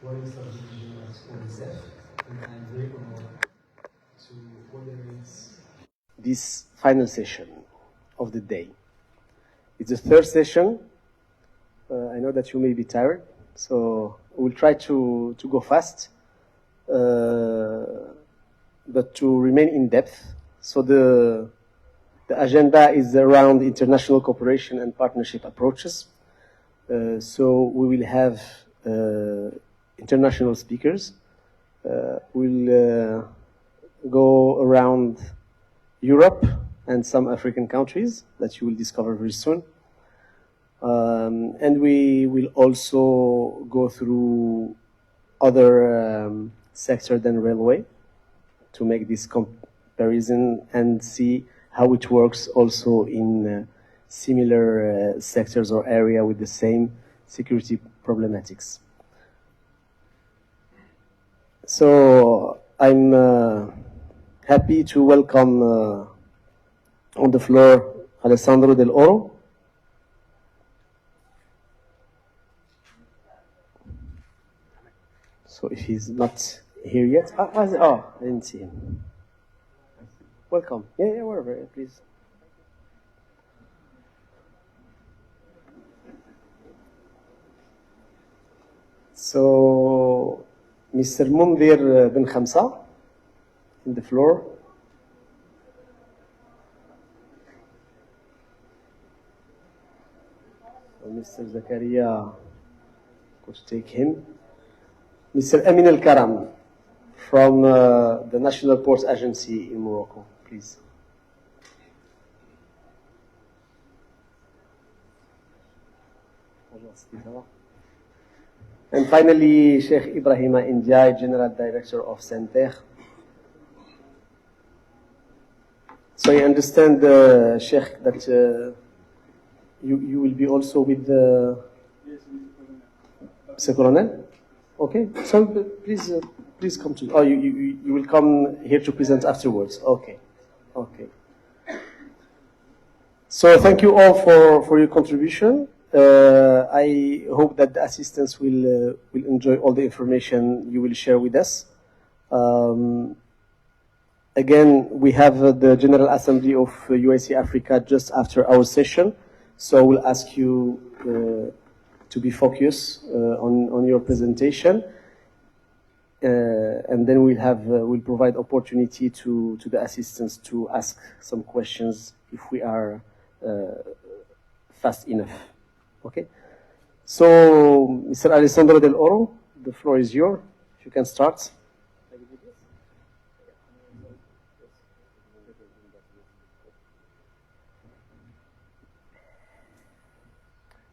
Warning Subdivision at UNICEF, and I'm very honored to moderate this final session of the day. It's the third session. I know that you may be tired, so we'll try to go fast, but to remain in depth. So the agenda is around international cooperation and partnership approaches. So we will have international speakers. We'll go around Europe and some African countries that you will discover very soon. And we will also go through other sectors than railway to make this comparison and see how it works also in similar sectors or area with the same security problematics. So I'm happy to welcome on the floor Alessandro Del Oro. So if he's not here yet, I didn't see him. Welcome. Yeah, wherever, please. So, Mr. Mundir Ben Khamsa, in the floor. So Mr. Zakaria, could take him. Mr. Amin Al Karam, from the National Ports Agency in Morocco, please. And finally, Sheikh Ibrahima Indiaye, General Director of Senter. So I understand, Sheikh, that you will be also with the Mr. Colonel? Okay, so please come to. Oh, you will come here to present afterwards. Okay. So thank you all for your contribution. I hope that the assistants will enjoy all the information you will share with us. Again, we have the General Assembly of UIC Africa just after our session, so we'll ask you to be focused on your presentation, and then we'll provide opportunity to the assistants to ask some questions if we are fast enough. Okay. So, Mr. Alessandro Del Oro, the floor is yours. If you can start.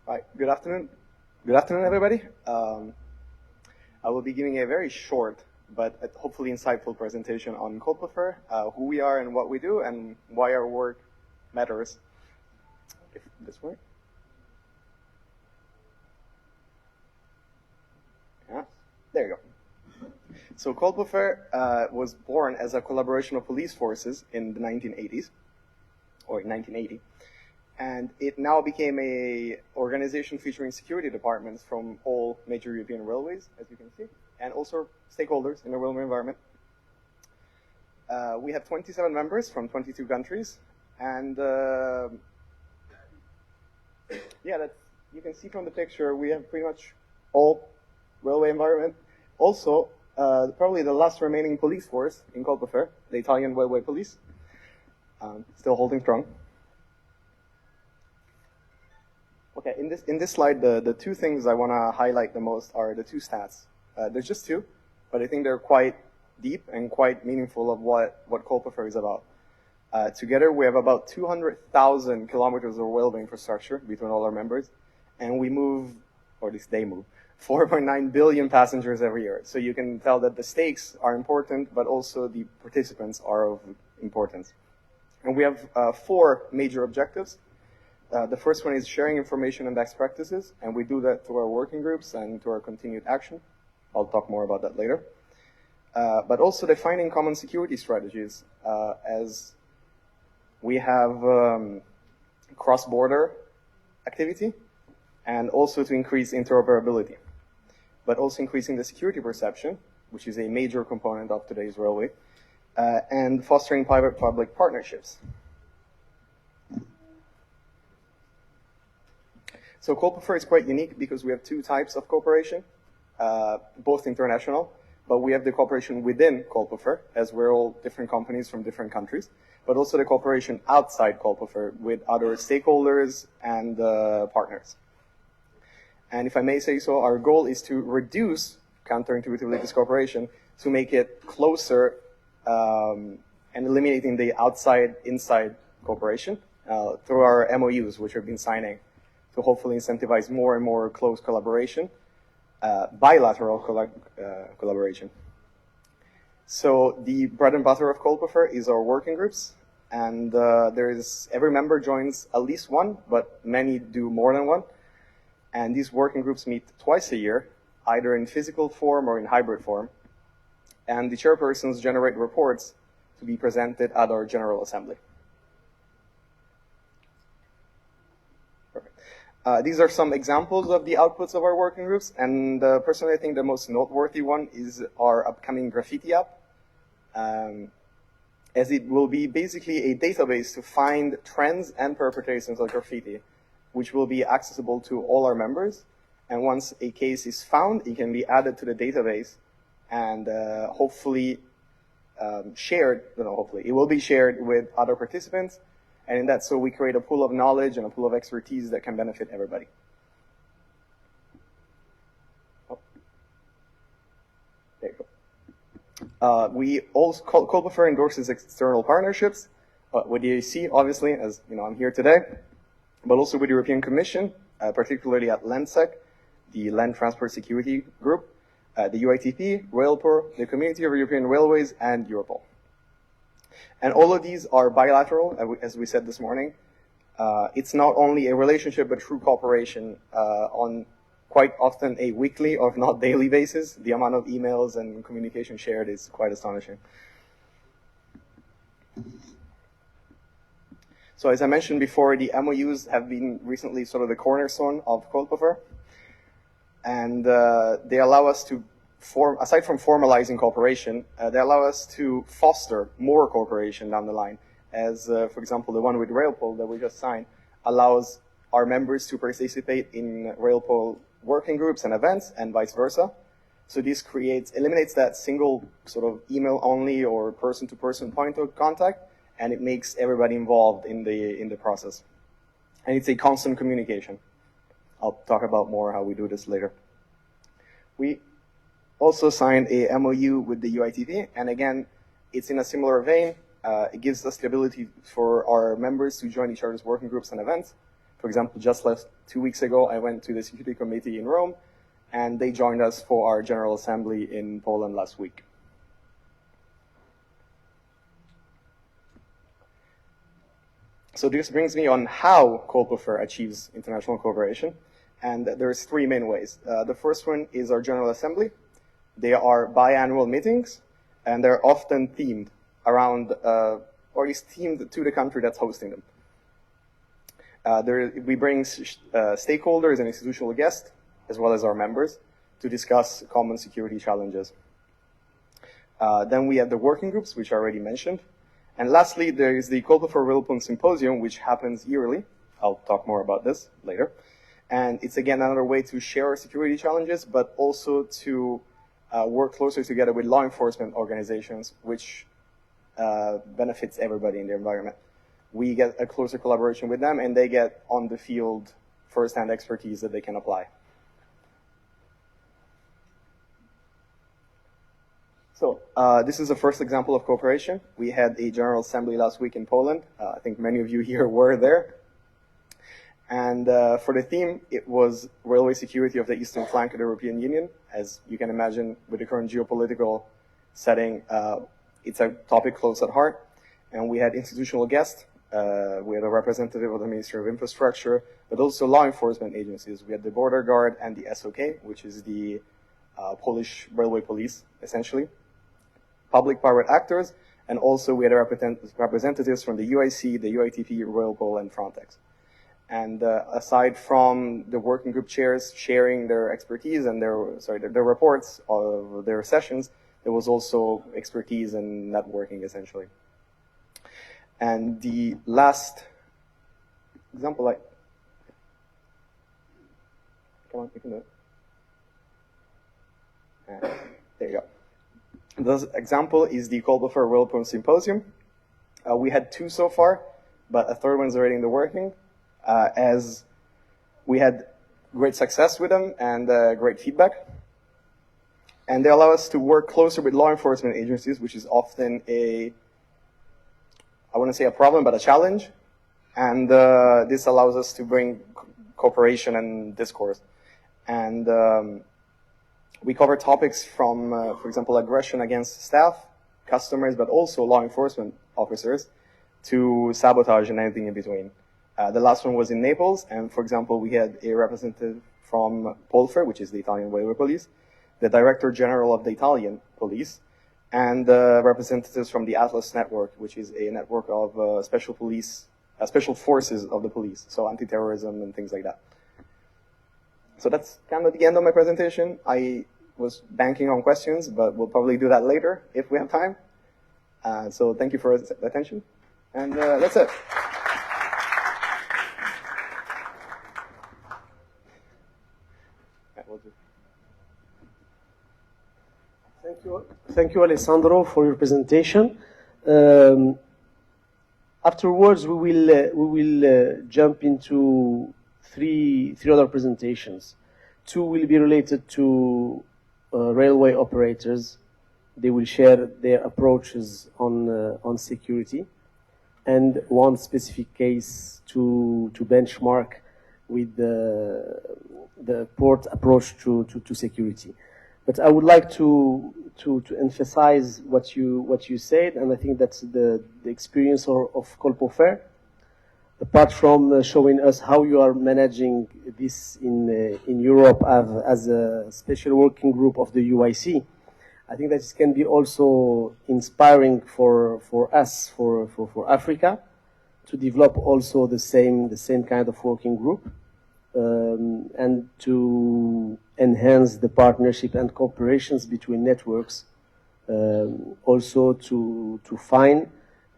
Hi, good afternoon. Good afternoon, everybody. I will be giving a very short but hopefully insightful presentation on Coldprefer, who we are and what we do, and why our work matters. If this works. Yeah, there you go. So Coldprefer was born as a collaboration of police forces in the 1980s, or in 1980. And it now became a organization featuring security departments from all major European railways, as you can see, and also stakeholders in the railway environment. We have 27 members from 22 countries, and yeah, you can see from the picture, we have pretty much all railway environment. Also, probably the last remaining police force in Coldprefer, the Italian Railway Police, still holding strong. Okay, in this slide, the two things I want to highlight the most are the two stats. There's just two, but I think they're quite deep and quite meaningful of what Coldprefer is about. Together, we have about 200,000 kilometers of railway infrastructure between all our members, and we move, or at least they move, 4.9 billion passengers every year. So you can tell that the stakes are important, but also the participants are of importance. And we have 4 major objectives. The first one is sharing information and best practices, and we do that through our working groups and through our continued action. I'll talk more about that later. But also defining common security strategies, as we have cross-border activity, and also to increase interoperability. but also increasing the security perception, which is a major component of today's railway, and fostering private-public partnerships. So Coalprefer is quite unique because we have two types of cooperation, both international, but we have the cooperation within Coalprefer, as we're all different companies from different countries, but also the cooperation outside Coalprefer with other stakeholders and partners. And if I may say so, our goal is to reduce, counterintuitively, this cooperation to make it closer and eliminating the outside-inside cooperation through our MOUs, which we've been signing, to hopefully incentivize more and more close collaboration, bilateral collaboration. So the bread and butter of Coalprefer is our working groups, and every member joins at least one, but many do more than one. And these working groups meet twice a year, either in physical form or in hybrid form. And the chairpersons generate reports to be presented at our General Assembly. These are some examples of the outputs of our working groups, and personally I think the most noteworthy one is our upcoming graffiti app, as it will be basically a database to find trends and perpetrations of graffiti, which will be accessible to all our members. And once a case is found, it can be added to the database and hopefully shared, hopefully, it will be shared with other participants. And in that, so we create a pool of knowledge and a pool of expertise that can benefit everybody. Oh. There you go. We also, Coalprefer endorses external partnerships with the AEC, obviously, as you know, I'm here today, but also with the European Commission, particularly at LANDSEC, the Land Transport Security Group, the UITP, Railpur, the Community of European Railways, and Europol. And all of these are bilateral, as we said this morning. It's not only a relationship, but true cooperation on quite often a weekly, or if not daily basis. The amount of emails and communication shared is quite astonishing. So as I mentioned before, the MOUs have been recently sort of the cornerstone of Coalprefer. And they allow us to aside from formalizing cooperation, they allow us to foster more cooperation down the line. As, for example, the one with Railpol that we just signed allows our members to participate in Railpol working groups and events, and vice versa. So this eliminates that single sort of email-only or person-to-person point of contact, and it makes everybody involved in the process. And it's a constant communication. I'll talk about more how we do this later. We also signed a MOU with the UITP, and again, it's in a similar vein. It gives us the ability for our members to join each other's working groups and events. For example, just 2 weeks ago, I went to the Security Committee in Rome, and they joined us for our General Assembly in Poland last week. So this brings me on how Coalprefer achieves international cooperation, and there's three main ways. The first one is our General Assembly. They are biannual meetings, and they're often themed around, or at least themed to the country that's hosting them. We bring stakeholders and institutional guests, as well as our members, to discuss common security challenges. Then we have the working groups, which I already mentioned. And lastly, there is the Coalprefer Railpol Symposium, which happens yearly. I'll talk more about this later. And it's, again, another way to share our security challenges, but also to work closer together with law enforcement organizations, which benefits everybody in the environment. We get a closer collaboration with them, and they get on the field first-hand expertise that they can apply. So this is the first example of cooperation. We had a General Assembly last week in Poland. I think many of you here were there. And for the theme, it was railway security of the eastern flank of the European Union. As you can imagine, with the current geopolitical setting, it's a topic close at heart. And we had institutional guests. We had a representative of the Ministry of Infrastructure, but also law enforcement agencies. We had the Border Guard and the SOK, which is the Polish railway police, essentially. Public-private actors, and also we had representatives from the UIC, the UITP, Railpol, and Frontex. And aside from the working group chairs sharing their expertise and their reports of their sessions, there was also expertise in networking, essentially. And the last example, come on, you can do it. There you go. This example is the Culpeper WorldPwn Symposium. We had 2 so far, but a third one's already in the working, as we had great success with them and great feedback. And they allow us to work closer with law enforcement agencies, which is often I wouldn't say a problem, but a challenge. And this allows us to bring cooperation and discourse. And we cover topics from, for example, aggression against staff, customers, but also law enforcement officers, to sabotage and anything in between. The last one was in Naples, and for example, we had a representative from Polfer, which is the Italian Railway Police, the Director General of the Italian Police, and representatives from the Atlas Network, which is a network of special forces of the police, so anti-terrorism and things like that. So that's kind of the end of my presentation. I was banking on questions, but we'll probably do that later if we have time. So thank you for your attention, and that's it. Thank you, Alessandro, for your presentation. Afterwards, we will jump into three other presentations. 2 will be related to railway operators. They will share their approaches on security, and 1 specific case to benchmark with the port approach to security. But I would like to emphasize what you said, and I think that's the experience of Culpeper. Apart from showing us how you are managing this in Europe as a special working group of the UIC, I think that this can be also inspiring for us, for Africa, to develop also the same kind of working group, and to enhance the partnership and cooperations between networks, also to find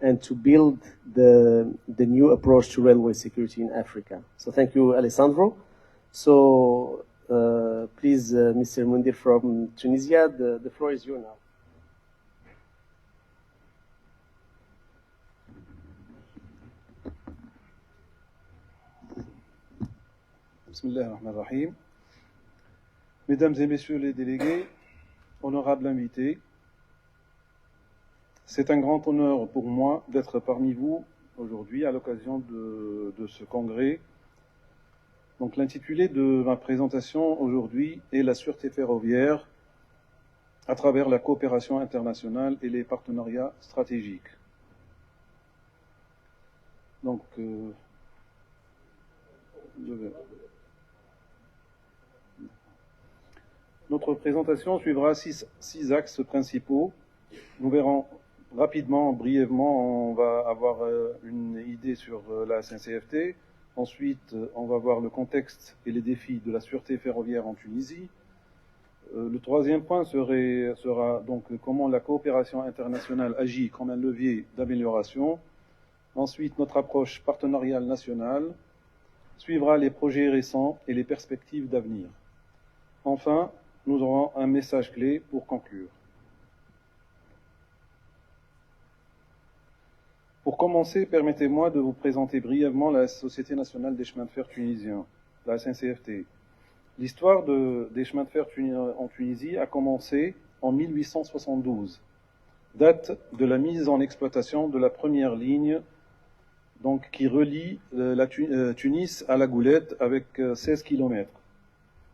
and to build the new approach to railway security in Africa. So thank you, Alessandro. So please, Mr. Mundir from Tunisia, the floor is yours now. Bismillah ar-Rahman ar-Rahim. Mesdames et messieurs les délégués, honorables invités, c'est un grand honneur pour moi d'être parmi vous aujourd'hui à l'occasion de ce congrès. Donc l'intitulé de ma présentation aujourd'hui est la sûreté ferroviaire à travers la coopération internationale et les partenariats stratégiques. Donc, notre présentation suivra six axes principaux. Nous verrons rapidement, brièvement, on va avoir une idée sur la SNCFT. Ensuite, on va voir le contexte et les défis de la sûreté ferroviaire en Tunisie. Le troisième point sera donc comment la coopération internationale agit comme un levier d'amélioration. Ensuite, notre approche partenariale nationale. Suivra les projets récents et les perspectives d'avenir. Enfin, nous aurons un message clé pour conclure. Pour commencer, permettez-moi de vous présenter brièvement la Société nationale des chemins de fer tunisiens, la SNCFT. L'histoire des chemins de fer en Tunisie a commencé en 1872, date de la mise en exploitation de la première ligne donc, qui relie Tunis à la Goulette avec 16 km.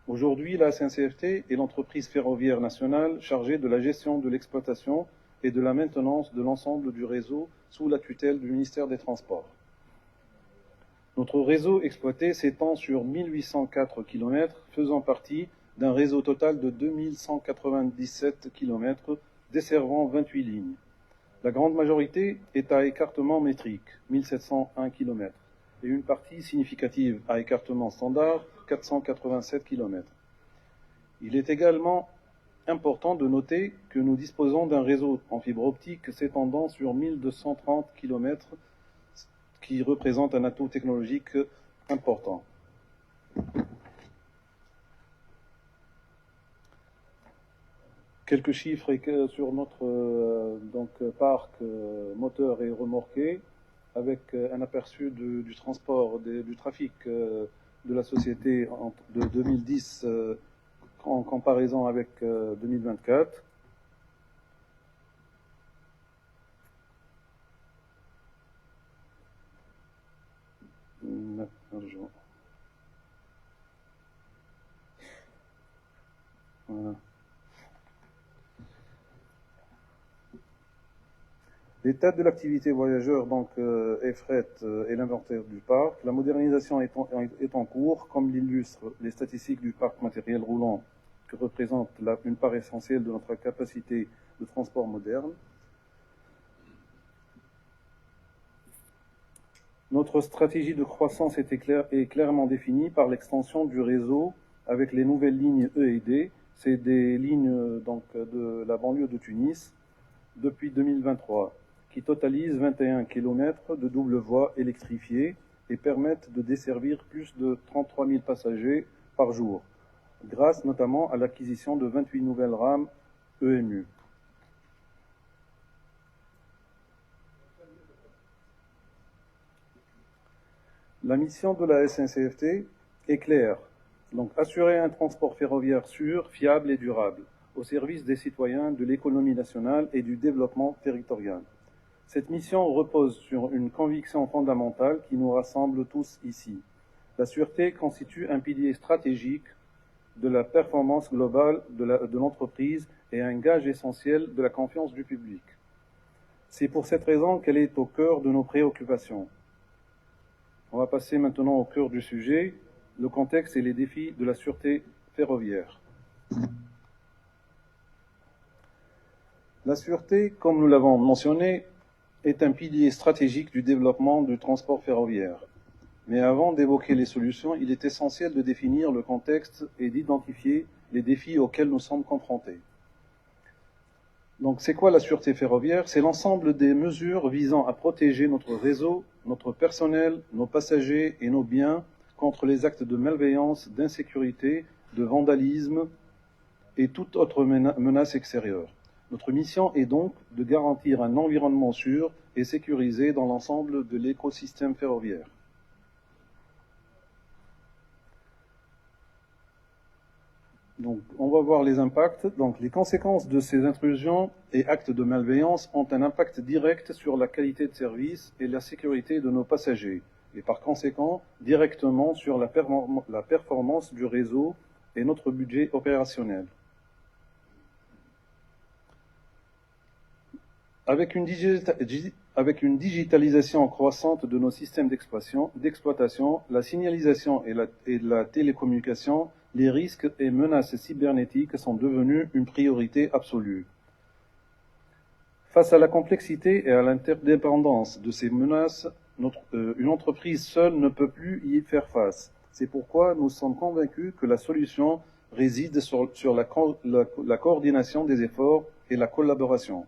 Aujourd'hui, la SNCFT est l'entreprise ferroviaire nationale chargée de la gestion de l'exploitation et de la maintenance de l'ensemble du réseau sous la tutelle du ministère des Transports. Notre réseau exploité s'étend sur 1804 km, faisant partie d'un réseau total de 2197 km, desservant 28 lignes. La grande majorité est à écartement métrique, 1701 km. et une partie significative à écartement standard, 487 km. Il est également important de noter que nous disposons d'un réseau en fibre optique s'étendant sur 1230 km, qui représente un atout technologique important. Quelques chiffres sur notre parc moteur et remorqué, avec un aperçu du transport, du trafic de la société de 2010 en comparaison avec 2024. Voilà. L'état de l'activité voyageur et fret et l'inventaire du parc. La modernisation est en cours, comme l'illustrent les statistiques du parc matériel roulant, que représente une part essentielle de notre capacité de transport moderne. Notre stratégie de croissance est clairement définie par l'extension du réseau avec les nouvelles lignes E et D. C'est des lignes de la banlieue de Tunis depuis 2023. Qui totalisent 21 km de double voie électrifiée et permettent de desservir plus de 33 000 passagers par jour, grâce notamment à l'acquisition de 28 nouvelles rames EMU. La mission de la SNCFT est claire, donc assurer un transport ferroviaire sûr, fiable et durable, au service des citoyens, de l'économie nationale et du développement territorial. Cette mission repose sur une conviction fondamentale qui nous rassemble tous ici. La sûreté constitue un pilier stratégique de la performance globale de l'entreprise et un gage essentiel de la confiance du public. C'est pour cette raison qu'elle est au cœur de nos préoccupations. On va passer maintenant au cœur du sujet, le contexte et les défis de la sûreté ferroviaire. La sûreté, comme nous l'avons mentionné, est un pilier stratégique du développement du transport ferroviaire. Mais avant d'évoquer les solutions, il est essentiel de définir le contexte et d'identifier les défis auxquels nous sommes confrontés. Donc, c'est quoi la sûreté ferroviaire? C'est l'ensemble des mesures visant à protéger notre réseau, notre personnel, nos passagers et nos biens contre les actes de malveillance, d'insécurité, de vandalisme et toute autre menace extérieure. Notre mission est donc de garantir un environnement sûr et sécurisé dans l'ensemble de l'écosystème ferroviaire. Donc, on va voir les impacts. Donc, les conséquences de ces intrusions et actes de malveillance ont un impact direct sur la qualité de service et la sécurité de nos passagers, et par conséquent, directement sur la performance du réseau et notre budget opérationnel. Avec une digitalisation croissante de nos systèmes d'exploitation, la signalisation et la télécommunication, les risques et menaces cybernétiques sont devenus une priorité absolue. Face à la complexité et à l'interdépendance de ces menaces, une entreprise seule ne peut plus y faire face. C'est pourquoi nous sommes convaincus que la solution réside sur la coordination des efforts et la collaboration.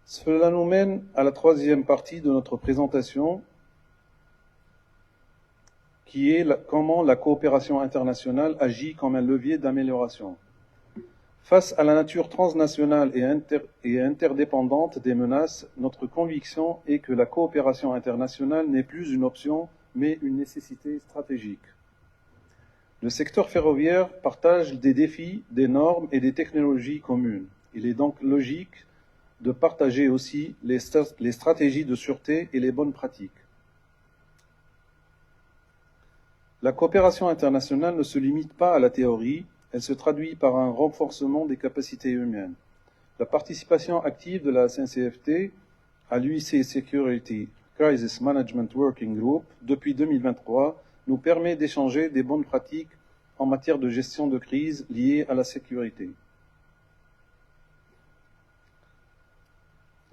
Cela nous mène à la troisième partie de notre présentation, qui est comment la coopération internationale agit comme un levier d'amélioration. Face à la nature transnationale et interdépendante des menaces, notre conviction est que la coopération internationale n'est plus une option, mais une nécessité stratégique. Le secteur ferroviaire partage des défis, des normes et des technologies communes. Il est donc logique de partager aussi les stratégies de sûreté et les bonnes pratiques. La coopération internationale ne se limite pas à la théorie, elle se traduit par un renforcement des capacités humaines. La participation active de la SNCFT à l'UIC Security Crisis Management Working Group depuis 2023 nous permet d'échanger des bonnes pratiques en matière de gestion de crise liées à la sécurité.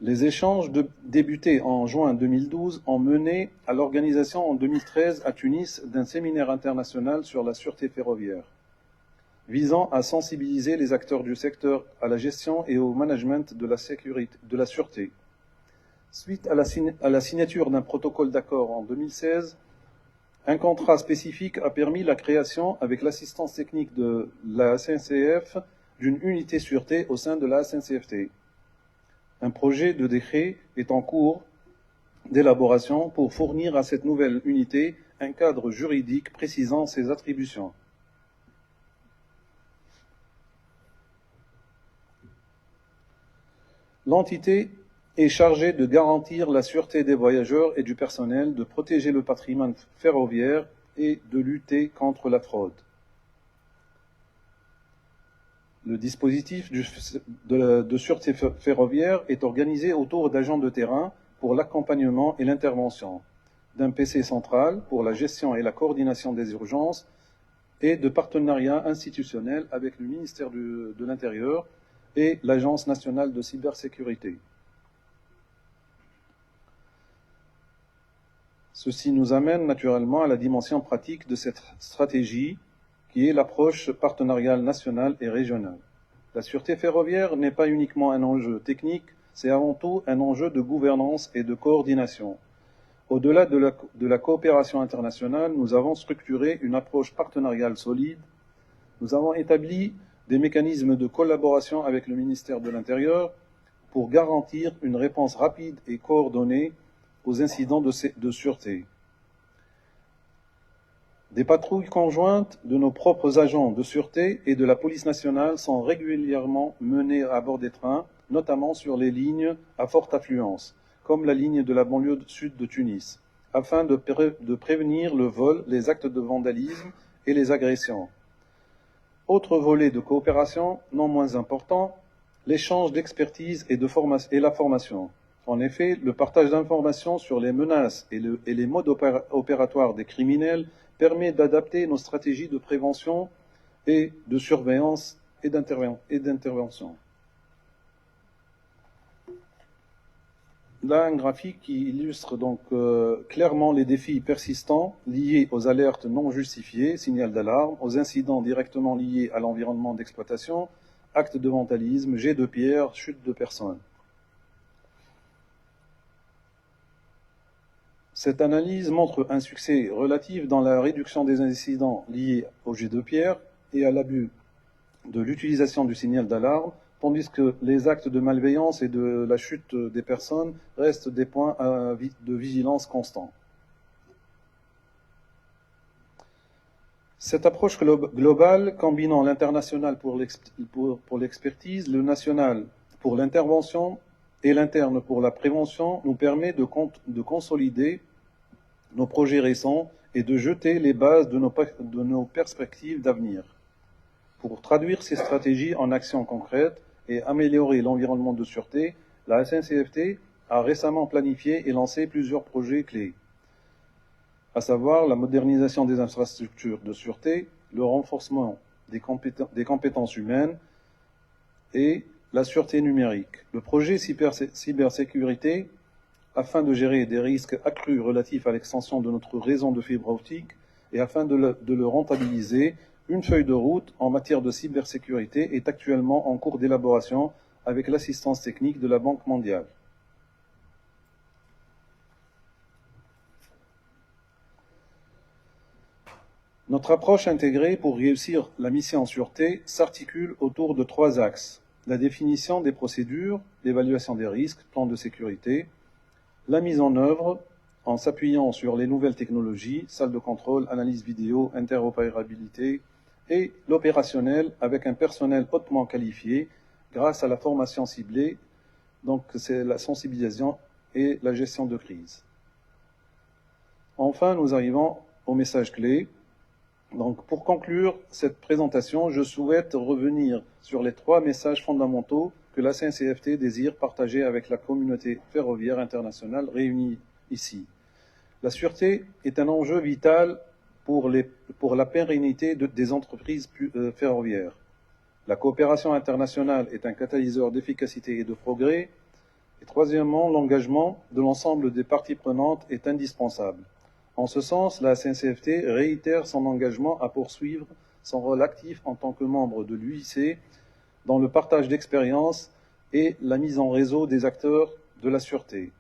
Les échanges débutés en juin 2012 ont mené à l'organisation en 2013 à Tunis d'un séminaire international sur la sûreté ferroviaire, visant à sensibiliser les acteurs du secteur à la gestion et au management de la sûreté. Suite à la signature d'un protocole d'accord en 2016, un contrat spécifique a permis la création, avec l'assistance technique de la SNCF, d'une unité sûreté au sein de la SNCFT. Un projet de décret est en cours d'élaboration pour fournir à cette nouvelle unité un cadre juridique précisant ses attributions. L'entité est chargée de garantir la sûreté des voyageurs et du personnel, de protéger le patrimoine ferroviaire et de lutter contre la fraude. Le dispositif de sûreté ferroviaire est organisé autour d'agents de terrain pour l'accompagnement et l'intervention, d'un PC central pour la gestion et la coordination des urgences et de partenariats institutionnels avec le ministère de l'Intérieur et l'Agence nationale de cybersécurité. Ceci nous amène naturellement à la dimension pratique de cette stratégie, qui est l'approche partenariale nationale et régionale. La sûreté ferroviaire n'est pas uniquement un enjeu technique, c'est avant tout un enjeu de gouvernance et de coordination. Au-delà de la coopération internationale, nous avons structuré une approche partenariale solide. Nous avons établi des mécanismes de collaboration avec le ministère de l'Intérieur pour garantir une réponse rapide et coordonnée aux incidents de sûreté. Des patrouilles conjointes de nos propres agents de sûreté et de la police nationale sont régulièrement menées à bord des trains, notamment sur les lignes à forte affluence, comme la ligne de la banlieue sud de Tunis, afin de prévenir le vol, les actes de vandalisme et les agressions. Autre volet de coopération, non moins important, l'échange d'expertise et la formation. En effet, le partage d'informations sur les menaces et les modes opératoires des criminels permet d'adapter nos stratégies de prévention et de surveillance et d'intervention. Là, un graphique qui illustre donc clairement les défis persistants liés aux alertes non justifiées, signal d'alarme, aux incidents directement liés à l'environnement d'exploitation, actes de vandalisme, jets de pierre, chute de personnes. Cette analyse montre un succès relatif dans la réduction des incidents liés au jet de pierre et à l'abus de l'utilisation du signal d'alarme, tandis que les actes de malveillance et de la chute des personnes restent des points de vigilance constants. Cette approche globale, combinant l'international pour l'expertise, le national pour l'intervention et l'interne pour la prévention, nous permet de consolider nos projets récents et de jeter les bases de nos perspectives d'avenir. Pour traduire ces stratégies en actions concrètes et améliorer l'environnement de sûreté, la SNCFT a récemment planifié et lancé plusieurs projets clés, à savoir la modernisation des infrastructures de sûreté, le renforcement des compétences humaines et la sûreté numérique. Le projet cybersécurité, afin de gérer des risques accrus relatifs à l'extension de notre réseau de fibre optique et afin de le rentabiliser, une feuille de route en matière de cybersécurité est actuellement en cours d'élaboration avec l'assistance technique de la Banque mondiale. Notre approche intégrée pour réussir la mission sûreté s'articule autour de 3 axes. La définition des procédures, l'évaluation des risques, plan de sécurité, la mise en œuvre en s'appuyant sur les nouvelles technologies, salle de contrôle, analyse vidéo, interopérabilité, et l'opérationnel avec un personnel hautement qualifié grâce à la formation ciblée, donc c'est la sensibilisation et la gestion de crise. Enfin, nous arrivons au message clé. Donc, pour conclure cette présentation, je souhaite revenir sur les 3 messages fondamentaux que la SNCFT désire partager avec la communauté ferroviaire internationale réunie ici. La sûreté est un enjeu vital pour la pérennité des entreprises ferroviaires. La coopération internationale est un catalyseur d'efficacité et de progrès, Et troisièmement, l'engagement de l'ensemble des parties prenantes est indispensable. En ce sens, la SNCFT réitère son engagement à poursuivre son rôle actif en tant que membre de l'UIC dans le partage d'expériences et la mise en réseau des acteurs de la sûreté.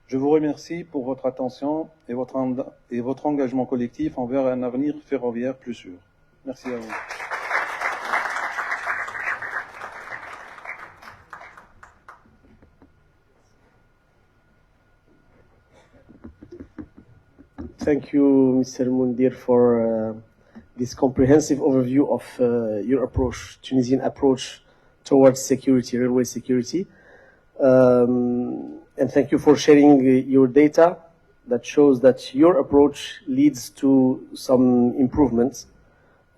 Je vous remercie pour votre attention et votre engagement collectif envers un avenir ferroviaire plus sûr. Merci à vous. Thank you, Mr. Mundir, for this comprehensive overview of your approach, Tunisian approach towards security, railway security. And thank you for sharing your data that shows that your approach leads to some improvements.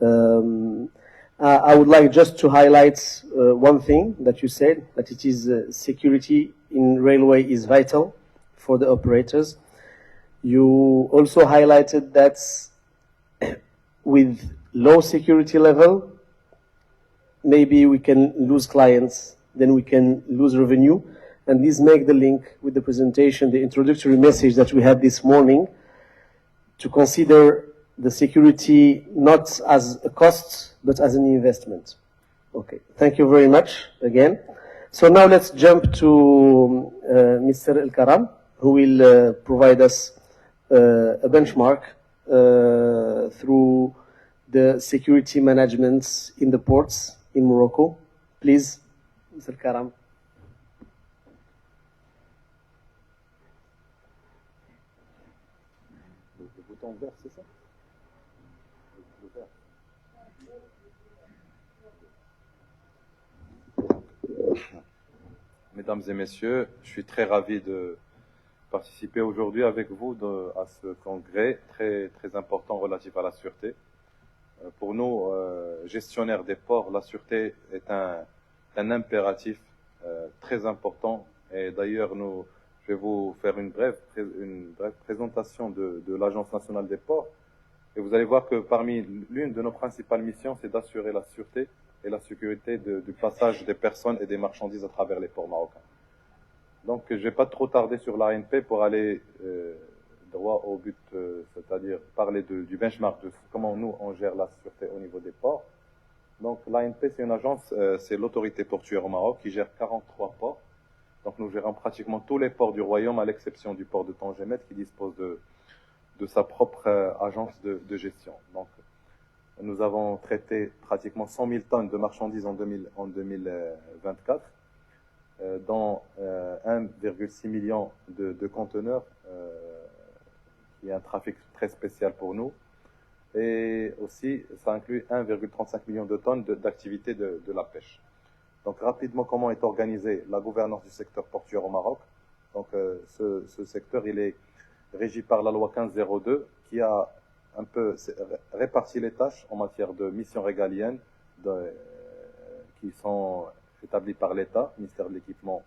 I would like just to highlight one thing that you said, that it is security in railway is vital for the operators. You also highlighted that with low security level, maybe we can lose clients, then we can lose revenue. And this make the link with the presentation, the introductory message that we had this morning, to consider the security not as a cost, but as an investment. Okay, thank you very much again. So now let's jump to Mr. El Karam, who will provide us a benchmark through the security management in the ports in Morocco. Please, Mr. Karam. Le bouton vert, c'est ça? Le vert. Mesdames et messieurs, je suis très ravi de participer aujourd'hui avec vous à ce congrès très, très important relatif à la sûreté. Pour nous, gestionnaires des ports, la sûreté est un impératif très important. Et d'ailleurs, je vais vous faire une brève présentation de l'Agence nationale des ports. Et vous allez voir que parmi l'une de nos principales missions, c'est d'assurer la sûreté et la sécurité du passage des personnes et des marchandises à travers les ports marocains. Donc, je ne vais pas trop tarder sur l'ANP pour aller droit au but, c'est-à-dire parler du benchmark, de comment nous, on gère la sûreté au niveau des ports. Donc, l'ANP, c'est une agence, c'est l'autorité portuaire au Maroc qui gère 43 ports. Donc, nous gérons pratiquement tous les ports du royaume, à l'exception du port de Tangemet, qui dispose de sa propre agence de gestion. Donc, nous avons traité pratiquement 100 000 tonnes de marchandises en 2024, dont 1,6 million de conteneurs, qui est un trafic très spécial pour nous. Et aussi, ça inclut 1,35 million de tonnes d'activité de la pêche. Donc, rapidement, comment est organisée la gouvernance du secteur portuaire au Maroc? Donc, ce secteur, il est régi par la loi 1502, qui a un peu réparti les tâches en matière de missions régaliennes qui sont établies par l'État, ministère de l'équipement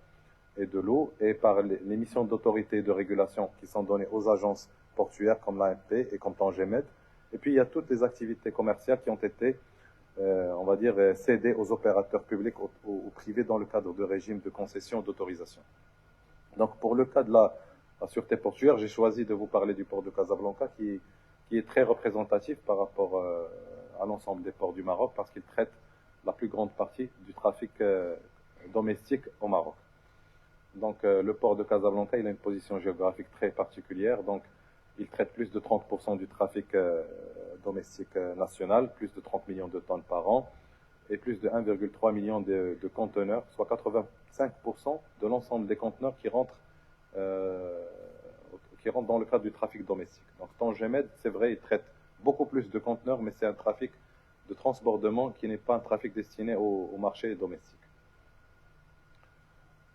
et de l'eau, et par les missions d'autorité et de régulation qui sont données aux agences portuaires comme l'ANP et comme Tangemet. Et puis, il y a toutes les activités commerciales qui ont été, on va dire, cédées aux opérateurs publics ou privés dans le cadre de régimes de concession et d'autorisation. Donc, pour le cas de la sûreté portuaire, j'ai choisi de vous parler du port de Casablanca qui est très représentatif par rapport à l'ensemble des ports du Maroc parce qu'il traite la plus grande partie du trafic domestique au Maroc. Donc, le port de Casablanca, il a une position géographique très particulière. Donc, il traite plus de 30% du trafic domestique national, plus de 30 millions de tonnes par an, et plus de 1,3 million de conteneurs, soit 85% de l'ensemble des conteneurs qui rentrent dans le cadre du trafic domestique. Donc, Tangemed, c'est vrai, il traite beaucoup plus de conteneurs, mais c'est un trafic de transbordement qui n'est pas un trafic destiné au marché domestique.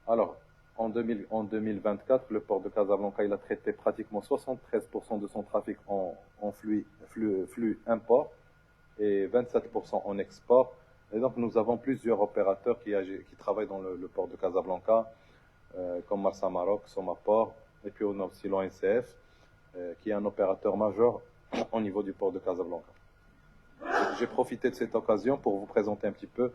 Alors, en 2024, le port de Casablanca, il a traité pratiquement 73% de son trafic en flux import et 27% en export. Et donc, nous avons plusieurs opérateurs qui travaillent dans le port de Casablanca, comme Marsa Maroc, Somaport, et puis on a aussi l'ONCF, qui est un opérateur majeur au niveau du port de Casablanca. J'ai profité de cette occasion pour vous présenter un petit peu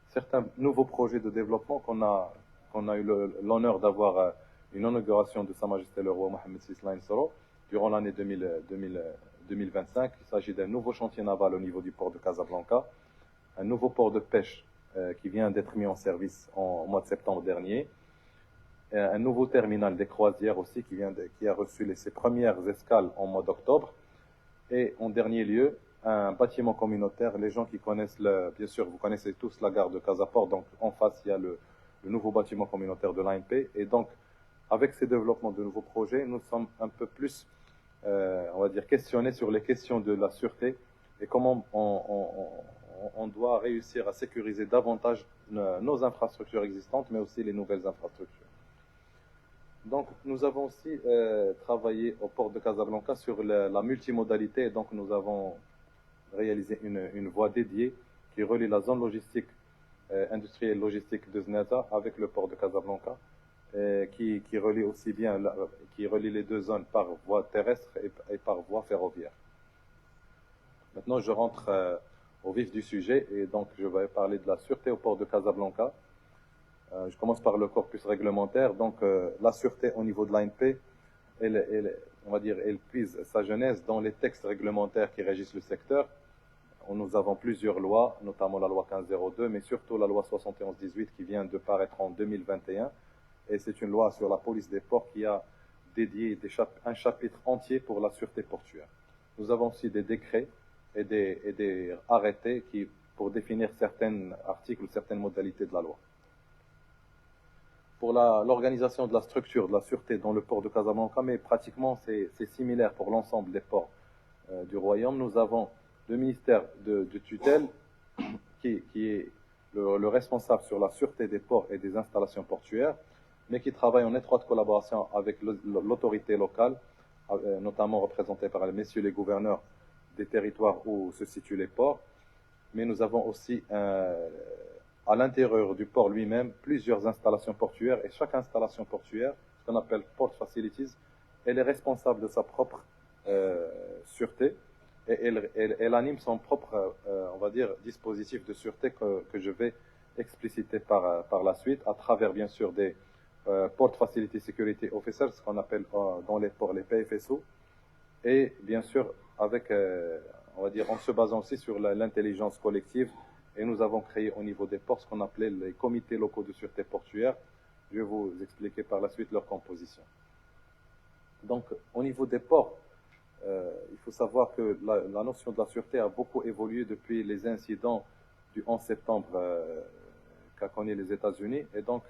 certains nouveaux projets de développement qu'on a qu'on a eu l'honneur d'avoir une inauguration de Sa Majesté le roi Mohammed VI Soro durant l'année 2025. Il s'agit d'un nouveau chantier naval au niveau du port de Casablanca, un nouveau port de pêche qui vient d'être mis en service au mois de septembre dernier, et un nouveau terminal des croisières aussi qui a reçu ses premières escales en mois d'octobre, et en dernier lieu, un bâtiment communautaire. Les gens qui connaissent, bien sûr, vous connaissez tous la gare de Casaport, donc en face, il y a le nouveau bâtiment communautaire de l'ANP, et donc, avec ces développements de nouveaux projets, nous sommes un peu plus, on va dire, questionnés sur les questions de la sûreté et comment on doit réussir à sécuriser davantage nos infrastructures existantes, mais aussi les nouvelles infrastructures. Donc, nous avons aussi travaillé au port de Casablanca sur la multimodalité. Donc, nous avons réalisé une voie dédiée qui relie la zone logistique, industrielle logistique de Znata avec le port de Casablanca, qui relie aussi bien, qui relie les deux zones par voie terrestre et par voie ferroviaire. Maintenant, je rentre au vif du sujet, et donc je vais parler de la sûreté au port de Casablanca. Je commence par le corpus réglementaire. Donc, la sûreté au niveau de l'ANP, on va dire, elle puise sa genèse dans les textes réglementaires qui régissent le secteur. Nous avons plusieurs lois, notamment la loi 1502, mais surtout la loi 71-18 qui vient de paraître en 2021. Et c'est une loi sur la police des ports qui a dédié un chapitre entier pour la sûreté portuaire. Nous avons aussi des décrets et des arrêtés pour définir certains articles ou certaines modalités de la loi. Pour l'organisation de la structure de la sûreté dans le port de Casablanca, mais pratiquement c'est similaire pour l'ensemble des ports du Royaume. Nous avons le ministère de tutelle qui est le responsable sur la sûreté des ports et des installations portuaires, mais qui travaille en étroite collaboration avec l'autorité locale, notamment représentée par les messieurs les gouverneurs des territoires où se situent les ports. Mais nous avons aussi à l'intérieur du port lui-même plusieurs installations portuaires, et chaque installation portuaire, ce qu'on appelle port facilities, elle est responsable de sa propre sûreté, et elle anime son propre, on va dire, dispositif de sûreté que je vais expliciter par la suite, à travers bien sûr des Port Facility Security Officers, ce qu'on appelle dans les ports les PFSO, et bien sûr avec, on va dire, en se basant aussi sur l'intelligence collective. Et nous avons créé au niveau des ports ce qu'on appelait les comités locaux de sûreté portuaire. Je vais vous expliquer par la suite leur composition. Donc, au niveau des ports, il faut savoir que la notion de la sûreté a beaucoup évolué depuis les incidents du 11 septembre qu'a connu les États-Unis. Et donc,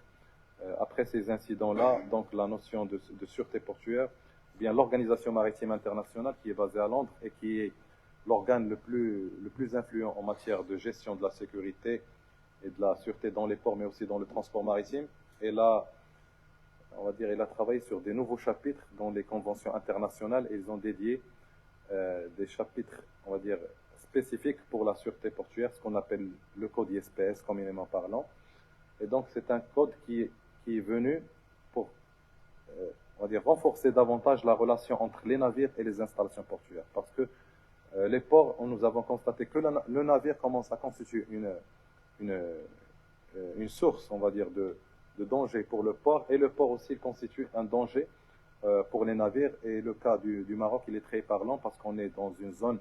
après ces incidents-là, donc la notion de sûreté portuaire, bien l'Organisation maritime internationale qui est basée à Londres et qui est l'organe le plus influent en matière de gestion de la sécurité et de la sûreté dans les ports, mais aussi dans le transport maritime. Et là, on va dire, il a travaillé sur des nouveaux chapitres dans les conventions internationales, et ils ont dédié des chapitres, on va dire, spécifiques pour la sûreté portuaire, ce qu'on appelle le code ISPS, communément parlant. Et donc, c'est un code qui est venu pour, on va dire, renforcer davantage la relation entre les navires et les installations portuaires. Parce que les ports, nous avons constaté que le navire commence à constituer une source, on va dire, de danger pour le port, et le port aussi constitue un danger pour les navires. Et le cas du Maroc, il est très parlant parce qu'on est dans une zone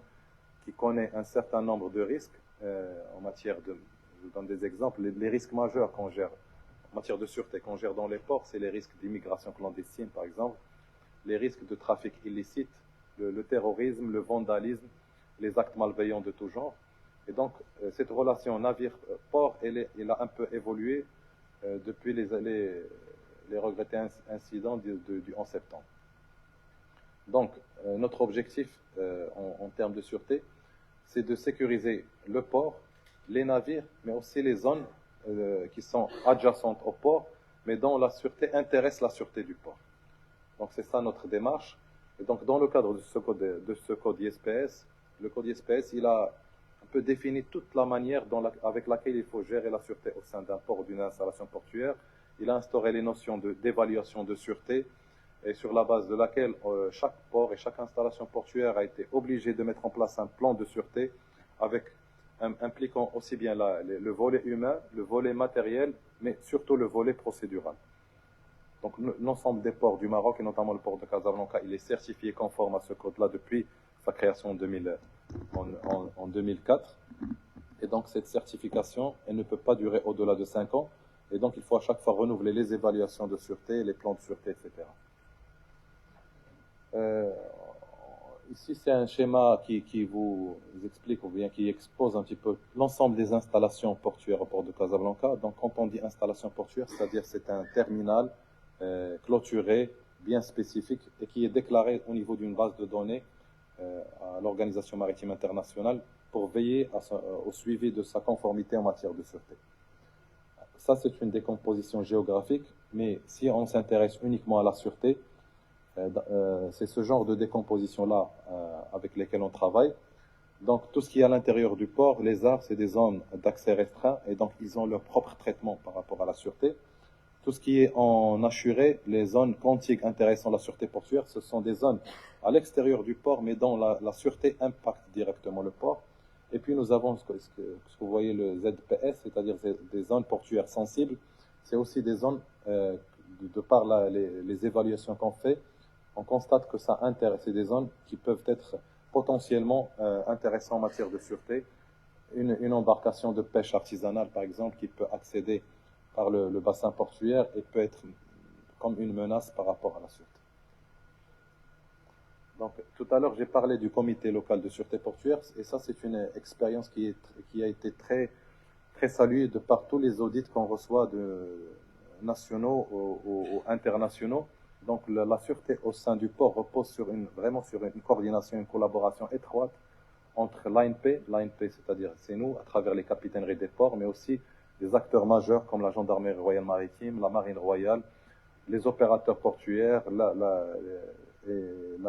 qui connaît un certain nombre de risques en matière de, je vous donne des exemples, les risques majeurs qu'on gère en matière de sûreté qu'on gère dans les ports, c'est les risques d'immigration clandestine par exemple, les risques de trafic illicite, le terrorisme, le vandalisme, les actes malveillants de tout genre. Et donc, cette relation navire-port, elle a un peu évolué depuis les regrettés incidents du 11 septembre. Donc, notre objectif en termes de sûreté, c'est de sécuriser le port, les navires, mais aussi les zones qui sont adjacentes au port, mais dont la sûreté intéresse la sûreté du port. Donc, c'est ça notre démarche. Et donc, dans le cadre de ce code ISPS, le code ISPS, il a un peu défini toute la manière avec laquelle il faut gérer la sûreté au sein d'un port ou d'une installation portuaire. Il a instauré les notions d'évaluation de sûreté, et sur la base de laquelle chaque port et chaque installation portuaire a été obligé de mettre en place un plan de sûreté impliquant aussi bien le volet humain, le volet matériel mais surtout le volet procédural. Donc l'ensemble des ports du Maroc, et notamment le port de Casablanca, il est certifié conforme à ce code-là depuis sa création en 2004. Et donc cette certification, elle ne peut pas durer au-delà de 5 ans. Et donc il faut à chaque fois renouveler les évaluations de sûreté, les plans de sûreté, etc. Ici, c'est un schéma qui vous explique ou bien qui expose un petit peu l'ensemble des installations portuaires au port de Casablanca. Donc, quand on dit installation portuaire, c'est-à-dire c'est un terminal clôturé, bien spécifique et qui est déclaré au niveau d'une base de données à l'Organisation maritime internationale pour veiller au suivi de sa conformité en matière de sûreté. Ça, c'est une décomposition géographique, mais si on s'intéresse uniquement à la sûreté, c'est ce genre de décomposition-là avec lesquelles on travaille. Donc, tout ce qui est à l'intérieur du port, les arts, c'est des zones d'accès restreint et donc ils ont leur propre traitement par rapport à la sûreté. Tout ce qui est en assuré, les zones contiguës intéressant la sûreté portuaire, ce sont des zones à l'extérieur du port, mais dont la sûreté impacte directement le port. Et puis nous avons ce que vous voyez le ZPS, c'est-à-dire des zones portuaires sensibles. C'est aussi des zones, de par les évaluations qu'on fait, on constate que c'est des zones qui peuvent être potentiellement intéressantes en matière de sûreté. Une embarcation de pêche artisanale, par exemple, qui peut accéder par le bassin portuaire et peut être comme une menace par rapport à la sûreté. Donc, tout à l'heure, j'ai parlé du comité local de sûreté portuaire, et ça, c'est une expérience qui a été très, très saluée de par tous les audits qu'on reçoit nationaux ou internationaux. Donc, la sûreté au sein du port repose vraiment sur une coordination, une collaboration étroite entre l'ANP, c'est-à-dire c'est nous, à travers les capitaineries des ports, mais aussi des acteurs majeurs comme la Gendarmerie royale maritime, la Marine royale, les opérateurs portuaires, la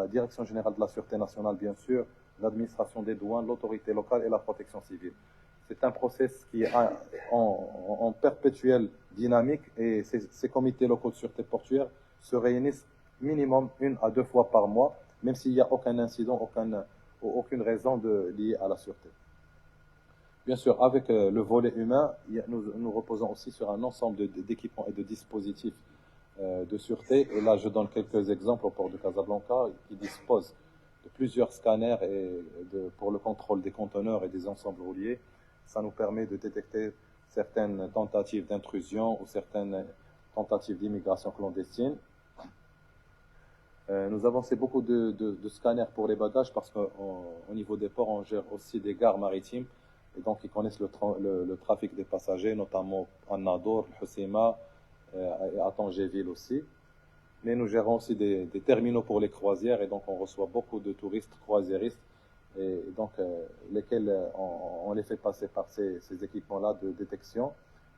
Direction générale de la Sûreté nationale, bien sûr, l'administration des douanes, l'autorité locale et la protection civile. C'est un process qui est en perpétuelle dynamique et ces comités locaux de sûreté portuaire se réunissent minimum 1 à 2 fois par mois, même s'il n'y a aucun incident, aucune raison liée à la sûreté. Bien sûr, avec le volet humain, nous reposons aussi sur un ensemble d'équipements et de dispositifs de sûreté. Et là, je donne quelques exemples au port de Casablanca qui dispose de plusieurs scanners pour le contrôle des conteneurs et des ensembles rouliers. Ça nous permet de détecter certaines tentatives d'intrusion ou certaines tentatives d'immigration clandestine. Nous avançons beaucoup de scanners pour les bagages parce qu'au niveau des ports, on gère aussi des gares maritimes et donc ils connaissent le trafic des passagers, notamment à Nador, Hoceima et à Tangéville aussi. Mais nous gérons aussi des terminaux pour les croisières et donc on reçoit beaucoup de touristes croisiéristes et donc lesquels on les fait passer par ces équipements-là de détection.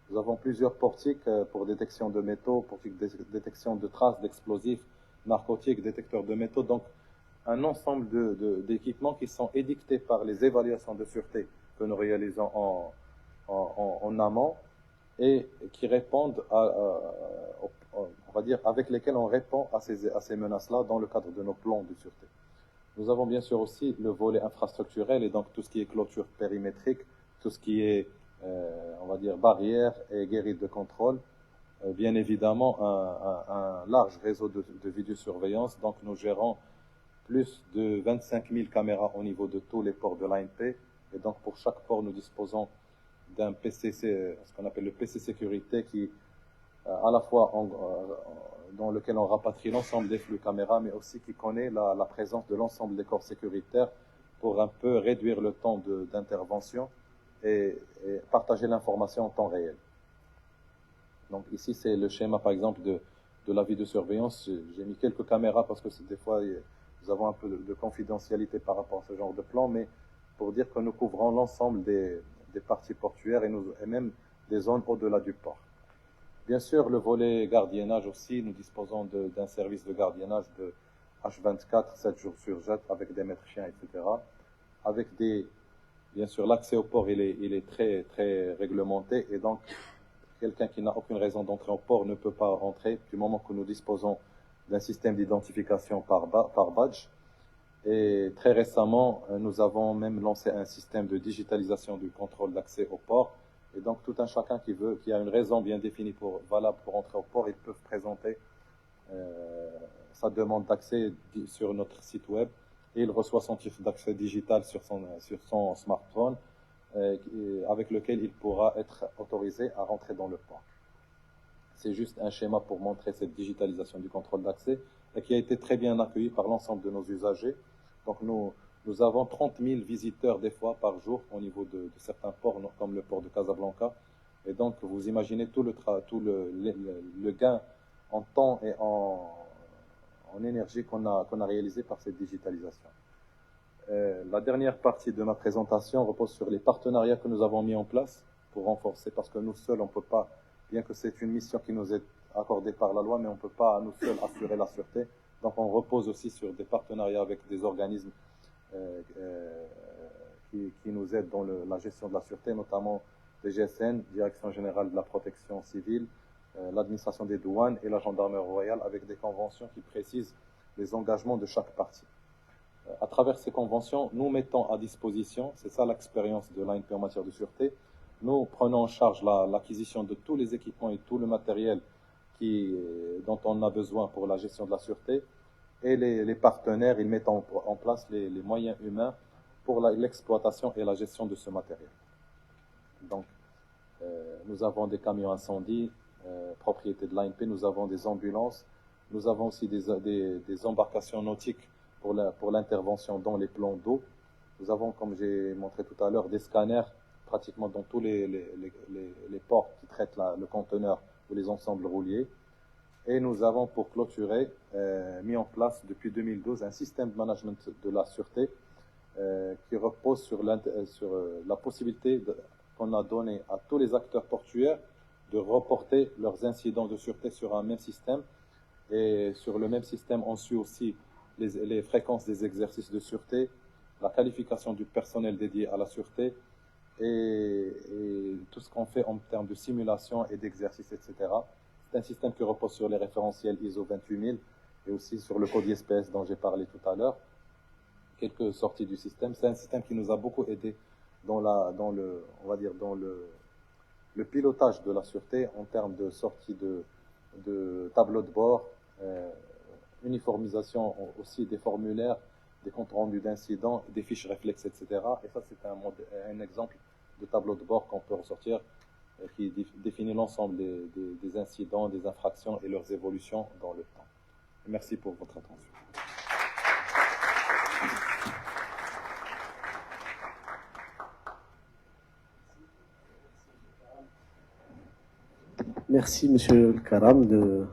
Nous avons plusieurs portiques pour détection de métaux, pour détection de traces d'explosifs, narcotiques, détecteurs de métaux, donc un ensemble d'équipements qui sont édictés par les évaluations de sûreté que nous réalisons en amont et qui répondent on va dire, avec lesquels on répond à ces menaces-là dans le cadre de nos plans de sûreté. Nous avons bien sûr aussi le volet infrastructurel et donc tout ce qui est clôture périmétrique, tout ce qui est, on va dire, barrières et guérilles de contrôle. Bien évidemment, un large réseau de vidéosurveillance. Donc, nous gérons plus de 25 000 caméras au niveau de tous les ports de l'ANP. Et donc, pour chaque port, nous disposons d'un PCC, ce qu'on appelle le PC sécurité, qui à la fois dans lequel on rapatrie l'ensemble des flux caméras, mais aussi qui connaît la présence de l'ensemble des corps sécuritaires pour un peu réduire le temps d'intervention et partager l'information en temps réel. Donc ici, c'est le schéma, par exemple, de la vidéosurveillance. J'ai mis quelques caméras parce que des fois, nous avons un peu de confidentialité par rapport à ce genre de plan, mais pour dire que nous couvrons l'ensemble des parties portuaires et même des zones au-delà du port. Bien sûr, le volet gardiennage aussi, nous disposons d'un service de gardiennage de H24, 7 jours sur 7, avec des maîtres chiens, etc. Avec bien sûr, l'accès au port, il est très, très réglementé, et donc, quelqu'un qui n'a aucune raison d'entrer au port ne peut pas rentrer du moment que nous disposons d'un système d'identification par badge. Et très récemment, nous avons même lancé un système de digitalisation du contrôle d'accès au port Et donc, tout un chacun qui a une raison bien définie valable pour entrer au port, ils peuvent présenter sa demande d'accès sur notre site web et il reçoit son titre d'accès digital sur son smartphone avec lequel il pourra être autorisé à rentrer dans le port. C'est juste un schéma pour montrer cette digitalisation du contrôle d'accès et qui a été très bien accueilli par l'ensemble de nos usagers. Donc nous avons 30 000 visiteurs des fois par jour au niveau de certains ports comme le port de Casablanca. Et donc vous imaginez tout le gain en temps et en énergie qu'on a réalisé par cette digitalisation. La dernière partie de ma présentation repose sur les partenariats que nous avons mis en place pour renforcer, parce que nous seuls, on ne peut pas, bien que c'est une mission qui nous est accordée par la loi, mais on ne peut pas nous seuls assurer la sûreté. Donc on repose aussi sur des partenariats avec des organismes qui nous aident dans la gestion de la sûreté, notamment les GSN, Direction Générale de la Protection Civile, l'administration des douanes et la gendarmerie royale, avec des conventions qui précisent les engagements de chaque partie. À travers ces conventions, nous mettons à disposition, c'est ça l'expérience de l'ANP en matière de sûreté, nous prenons en charge l'acquisition de tous les équipements et tout le matériel dont on a besoin pour la gestion de la sûreté, et les partenaires, ils mettent en place les moyens humains pour l'exploitation et la gestion de ce matériel. Donc, nous avons des camions incendies, propriété de l'ANP, nous avons des ambulances, nous avons aussi des embarcations nautiques pour l'intervention dans les plans d'eau. Nous avons, comme j'ai montré tout à l'heure, des scanners pratiquement dans tous les ports qui traitent le conteneur ou les ensembles rouliers. Et nous avons, pour clôturer, mis en place depuis 2012 un système de management de la sûreté qui repose sur la possibilité qu'on a donnée à tous les acteurs portuaires de reporter leurs incidents de sûreté sur un même système. Et sur le même système, on suit aussi les fréquences des exercices de sûreté, la qualification du personnel dédié à la sûreté et tout ce qu'on fait en termes de simulation et d'exercice, etc. C'est un système qui repose sur les référentiels ISO 28000 et aussi sur le code ISPS dont j'ai parlé tout à l'heure. Quelques sorties du système. C'est un système qui nous a beaucoup aidé dans le pilotage de la sûreté en termes de sortie de tableaux de bord, uniformisation aussi des formulaires, des comptes rendus d'incidents, des fiches réflexes, etc. Et ça, c'est un exemple de tableau de bord qu'on peut ressortir qui définit l'ensemble des incidents, des infractions et leurs évolutions dans le temps. Merci pour votre attention. Merci, Monsieur Karam, de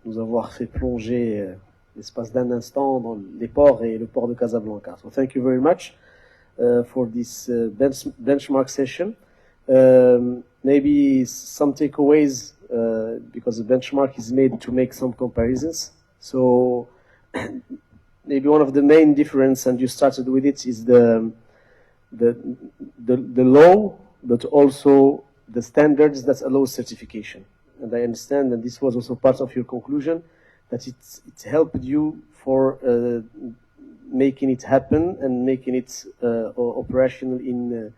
nous avoir fait plonger l'espace d'un instant dans les ports et le port de Casablanca. So thank you very much for this benchmark session. Maybe some takeaways because the benchmark is made to make some comparisons. So maybe one of the main difference, and you started with it, is the law, but also the standards that allow certification. And I understand, and this was also part of your conclusion, that it helped you for making it happen and making it operational in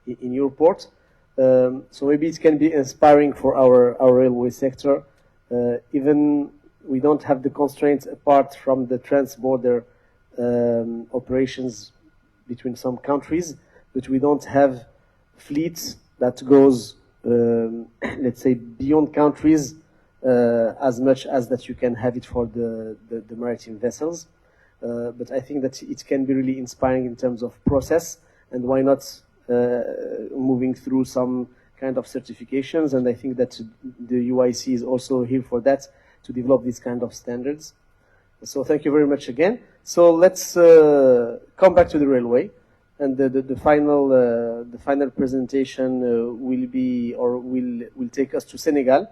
your port. So maybe it can be inspiring for our railway sector. Even we don't have the constraints apart from the trans-border operations between some countries, but we don't have fleets that goes, let's say, beyond countries as much as that you can have it for the maritime vessels. But I think that it can be really inspiring in terms of process, and why not moving through some kind of certifications. And I think that the UIC is also here for that, to develop these kind of standards. So thank you very much again. So let's come back to the railway. And the final presentation will take us to Senegal.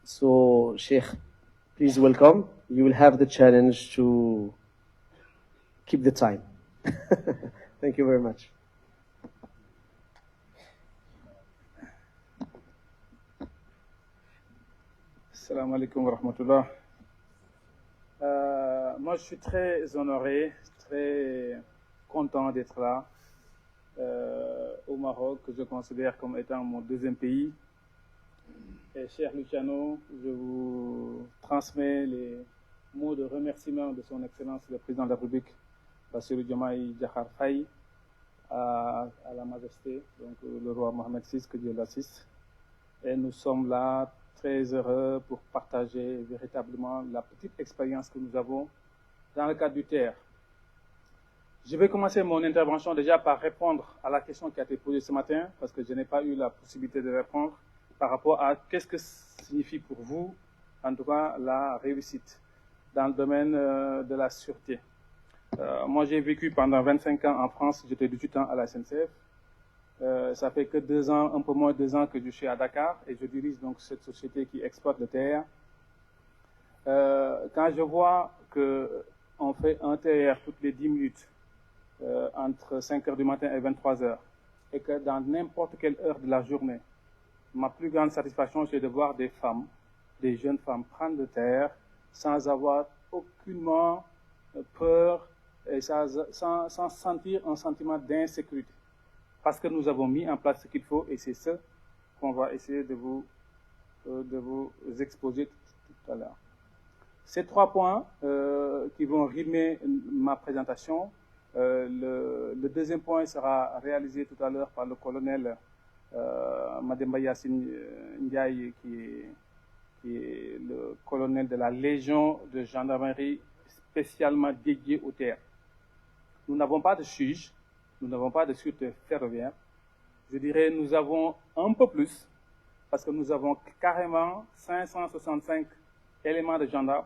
So Sheikh, please welcome. You will have the challenge to keep the time. Thank you very much. Assalamu alaikum wa rahmatullah. Moi, je suis très honoré, très content d'être là. au Maroc, que je considère comme étant mon deuxième pays. Et cher Luciano, je vous transmets les mots de remerciement de son Excellence le Président de la République, Bassirou Diomaye Diakhar Faye, à la Majesté, donc le roi Mohamed VI, que Dieu l'assiste. Et nous sommes là très heureux pour partager véritablement la petite expérience que nous avons dans le cadre du TER. Je vais commencer mon intervention déjà par répondre à la question qui a été posée ce matin, parce que je n'ai pas eu la possibilité de répondre par rapport à qu'est-ce que signifie pour vous, en tout cas, la réussite dans le domaine de la sûreté. Moi, j'ai vécu pendant 25 ans en France, j'étais 18 ans à la SNCF. Ça fait que 2 ans, un peu moins de 2 ans que je suis à Dakar et je dirige donc cette société qui exploite le TER. Quand je vois qu'on fait un TER toutes les 10 minutes, entre 5 heures du matin et 23 heures, et que dans n'importe quelle heure de la journée, ma plus grande satisfaction, c'est de voir des femmes, des jeunes femmes prendre le TER sans avoir aucunement peur et sans sentir un sentiment d'insécurité. Parce que nous avons mis en place ce qu'il faut et c'est ce qu'on va essayer de vous exposer tout à l'heure. Ces 3 points qui vont rimer ma présentation. Le deuxième point sera réalisé tout à l'heure par le colonel Mademba Yassine Ndiaye, qui est le colonel de la Légion de gendarmerie spécialement dédiée au TER. Nous n'avons pas de juge, nous n'avons pas de sûreté ferroviaire. Je dirais nous avons un peu plus, parce que nous avons carrément 565 éléments de gendarmes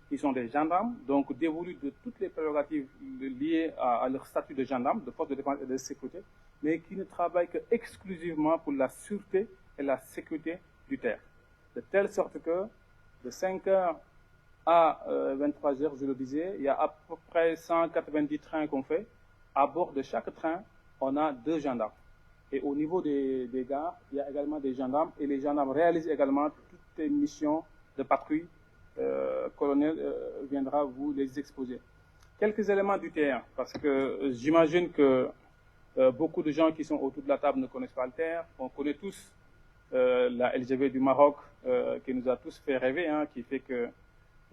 qui sont des gendarmes, donc dévolus de toutes les prérogatives liées à leur statut de gendarme, de force de défense et de sécurité, mais qui ne travaillent que exclusivement pour la sûreté et la sécurité du TER. De telle sorte que de 5 heures à 23 heures, je le disais, il y a à peu près 190 trains qu'on fait. À bord de chaque train, on a 2 gendarmes. Et au niveau des gares, il y a également des gendarmes, et les gendarmes réalisent également toutes les missions de patrouille. Colonel viendra vous les exposer. Quelques éléments du TER, parce que j'imagine que beaucoup de gens qui sont autour de la table ne connaissent pas le TER. On connaît tous la LGV du Maroc, qui nous a tous fait rêver, hein, qui fait que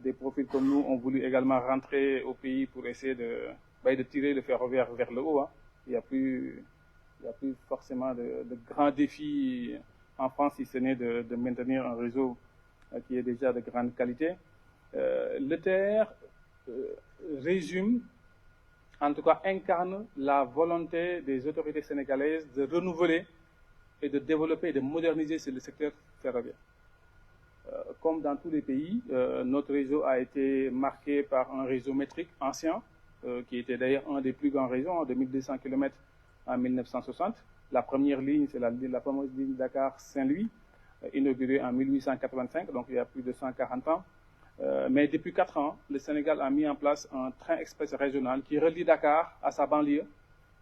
des profils comme nous ont voulu également rentrer au pays pour essayer de tirer le ferroviaire vers le haut. Hein. Il n'y a plus forcément de grands défis en France, si ce n'est de maintenir un réseau qui est déjà de grande qualité. Le TER résume, en tout cas incarne la volonté des autorités sénégalaises de renouveler et de développer et de moderniser le secteur ferroviaire. Comme dans tous les pays, notre réseau a été marqué par un réseau métrique ancien, qui était d'ailleurs un des plus grands réseaux, de 1200 km en 1960. La première ligne, c'est la fameuse ligne Dakar-Saint-Louis, inaugurée en 1885, donc il y a plus de 140 ans. Mais depuis 4 ans, le Sénégal a mis en place un train express régional qui relie Dakar à sa banlieue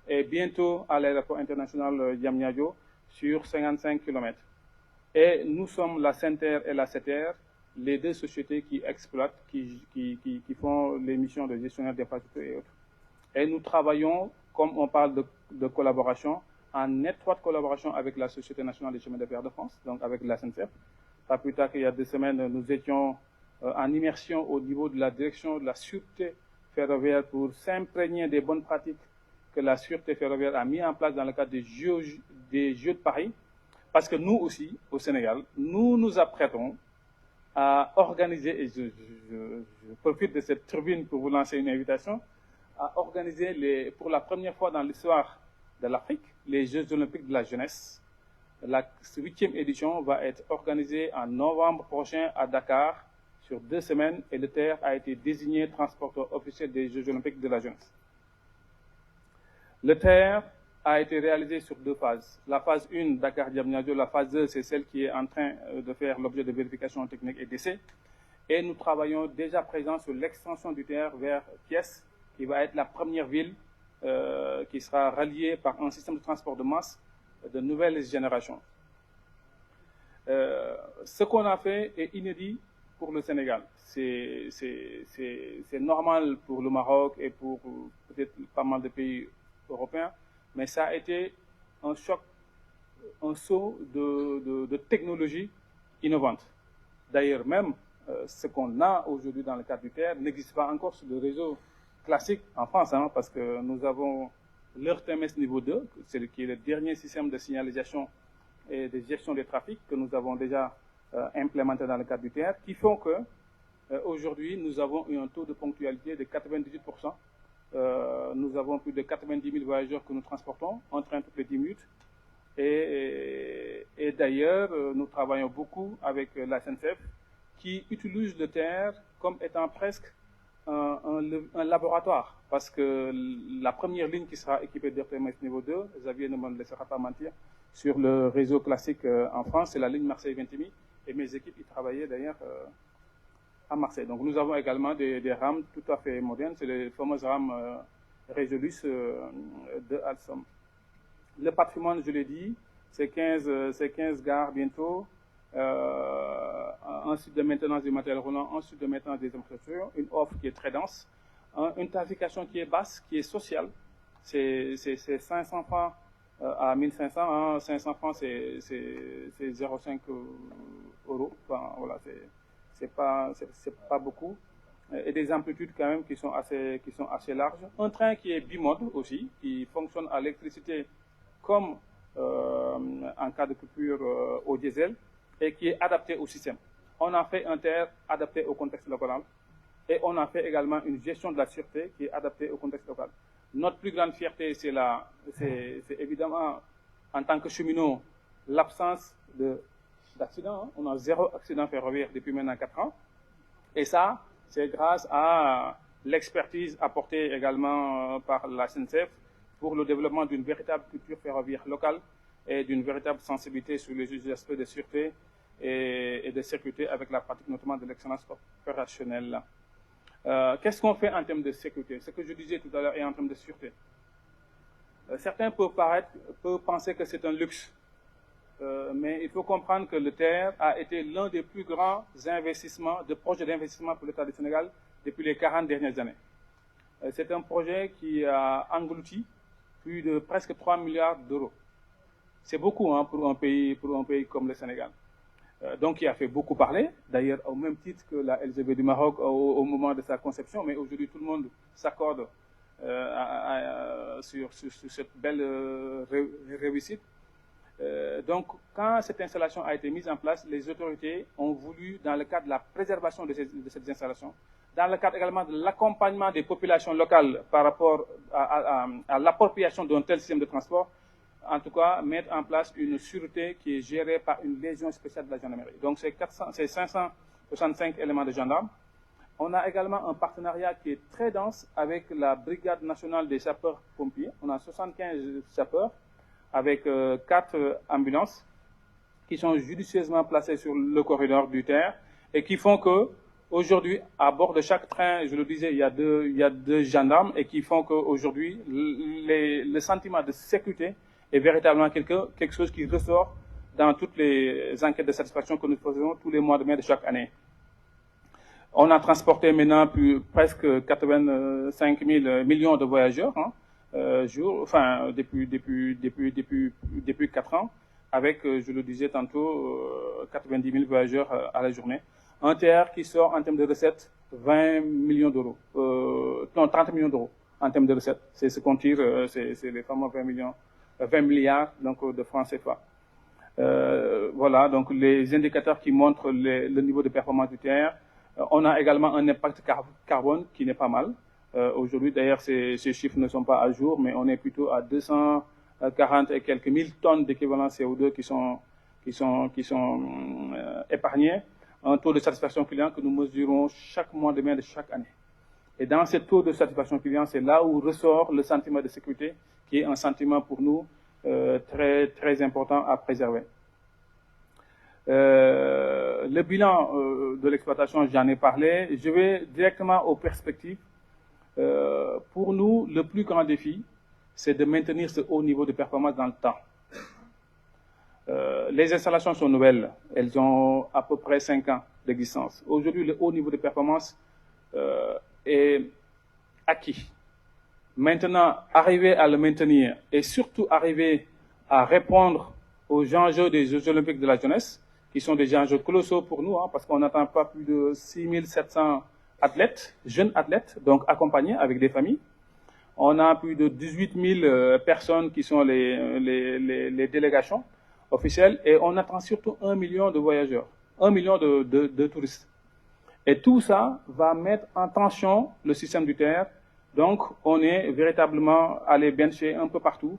et bientôt à l'aéroport international Diamniadio sur 55 km. Et nous sommes la SENTER et la SETER, les 2 sociétés qui exploitent, qui font les missions de gestionnaire d'infrastructures et autres. Et nous travaillons, comme on parle de collaboration, en étroite collaboration avec la Société nationale des chemins de fer de France, donc avec la SNCF. Pas plus tard qu'il y a 2 semaines, nous étions en immersion au niveau de la direction de la sûreté ferroviaire pour s'imprégner des bonnes pratiques que la sûreté ferroviaire a mis en place dans le cadre des Jeux de Paris. Parce que nous aussi, au Sénégal, nous nous apprêtons à organiser, et je profite de cette tribune pour vous lancer une invitation, à organiser pour la première fois dans l'histoire de l'Afrique, les Jeux olympiques de la jeunesse. La 8e édition va être organisée en novembre prochain à Dakar sur 2 semaines et le TER a été désigné transporteur officiel des Jeux olympiques de la jeunesse. Le TER a été réalisé sur 2 phases. La phase 1, Dakar-Diamniadio, la phase 2, c'est celle qui est en train de faire l'objet de vérification technique et d'essai. Et nous travaillons déjà présent sur l'extension du TER vers Thiès, qui va être la première ville qui sera ralliée par un système de transport de masse de nouvelles générations. Ce qu'on a fait est inédit pour le Sénégal. C'est normal pour le Maroc et pour peut-être pas mal de pays européens, mais ça a été un choc, un saut de technologie innovante. D'ailleurs, même ce qu'on a aujourd'hui dans le cadre du TER n'existe pas encore sur le réseau classique en France, hein, parce que nous avons l'ERTMS niveau 2, qui est le dernier système de signalisation et de gestion des trafics que nous avons déjà implémenté dans le cadre du TER, qui font que aujourd'hui, nous avons un taux de ponctualité de 98%. Nous avons plus de 90 000 voyageurs que nous transportons en train toutes les 10 minutes. Et d'ailleurs, nous travaillons beaucoup avec la SNCF qui utilise le TER comme étant presque un laboratoire. Parce que la première ligne qui sera équipée d'RTMS niveau 2, Xavier ne me laissera pas mentir, sur le réseau classique en France, c'est la ligne Marseille-Vintimille. Et mes équipes y travaillaient d'ailleurs à Marseille. Donc nous avons également des rames tout à fait modernes, c'est les fameuses rames Résolus de Alstom. Le patrimoine, je l'ai dit, c'est 15 gares bientôt, un site de maintenance du matériel roulant, un site de maintenance des infrastructures, une offre qui est très dense, une tarification qui est basse, qui est sociale. C'est 500 francs à 1500, hein, 500 francs c'est 0,5 euros. Enfin, voilà, c'est pas beaucoup. Et des amplitudes quand même qui sont assez larges. Un train qui est bimode aussi, qui fonctionne à l'électricité comme en cas de coupure au diesel et qui est adapté au système. On a fait un TER adapté au contexte local et on a fait également une gestion de la sûreté qui est adaptée au contexte local. Notre plus grande fierté, c'est évidemment, en tant que cheminot, l'absence d'accident. Hein. On a 0 accident ferroviaire depuis maintenant 4 ans. Et ça, c'est grâce à l'expertise apportée également par la SNCF pour le développement d'une véritable culture ferroviaire locale et d'une véritable sensibilité sur les aspects de sûreté et de sécurité avec la pratique notamment de l'excellence opérationnelle. Qu'est-ce qu'on fait en termes de sécurité? Ce que je disais tout à l'heure est en termes de sûreté. Certains peuvent penser que c'est un luxe, mais il faut comprendre que le TER a été l'un des plus grands projets d'investissement pour l'État du Sénégal depuis les 40 dernières années. C'est un projet qui a englouti plus de presque 3 milliards d'euros. C'est beaucoup hein, pour un pays comme le Sénégal. Donc, il a fait beaucoup parler, d'ailleurs au même titre que la LGV du Maroc au moment de sa conception, mais aujourd'hui tout le monde s'accorde sur cette belle réussite. Donc, quand cette installation a été mise en place, les autorités ont voulu, dans le cadre de la préservation de cette installation, dans le cadre également de l'accompagnement des populations locales par rapport à l'appropriation d'un tel système de transport, en tout cas, mettre en place une sûreté qui est gérée par une légion spéciale de la gendarmerie. Donc, c'est 565 éléments de gendarmes. On a également un partenariat qui est très dense avec la Brigade nationale des sapeurs-pompiers. On a 75 sapeurs avec 4 ambulances qui sont judicieusement placées sur le corridor du TER et qui font que, aujourd'hui, à bord de chaque train, je le disais, il y a deux gendarmes et qui font qu'aujourd'hui, le sentiment de sécurité est véritablement quelque chose qui ressort dans toutes les enquêtes de satisfaction que nous faisons tous les mois de mai de chaque année. On a transporté maintenant presque 85 000 millions de voyageurs depuis 4 ans, avec, je le disais tantôt, 90 000 voyageurs à la journée. Un TER qui sort en termes de recettes 20 millions d'euros, 30 millions d'euros en termes de recettes. C'est ce qu'on tire, c'est les fameux 20 milliards donc, de francs CFA. Voilà, donc les indicateurs qui montrent le niveau de performance du TER. On a également un impact carbone qui n'est pas mal. Aujourd'hui, d'ailleurs, ces chiffres ne sont pas à jour, mais on est plutôt à 240 et quelques mille tonnes d'équivalent CO2 qui sont épargnés. Un taux de satisfaction client que nous mesurons chaque mois de mai de chaque année. Et dans ce taux de satisfaction client, c'est là où ressort le sentiment de sécurité, qui est un sentiment pour nous très, très important à préserver. Le bilan de l'exploitation, j'en ai parlé. Je vais directement aux perspectives. Pour nous, le plus grand défi, c'est de maintenir ce haut niveau de performance dans le temps. Les installations sont nouvelles. Elles ont à peu près 5 ans d'existence. Aujourd'hui, le haut niveau de performance est acquis. Maintenant, arriver à le maintenir et surtout arriver à répondre aux enjeux des Jeux olympiques de la jeunesse, qui sont des enjeux colossaux pour nous, parce qu'on n'atteint pas plus de 6700 athlètes, jeunes athlètes, donc accompagnés avec des familles. On a plus de 18 000 personnes qui sont les délégations officielles, et on attend surtout 1 million de voyageurs, 1 million de touristes. Et tout ça va mettre en tension le système du TER. Donc, on est véritablement allé bencher un peu partout,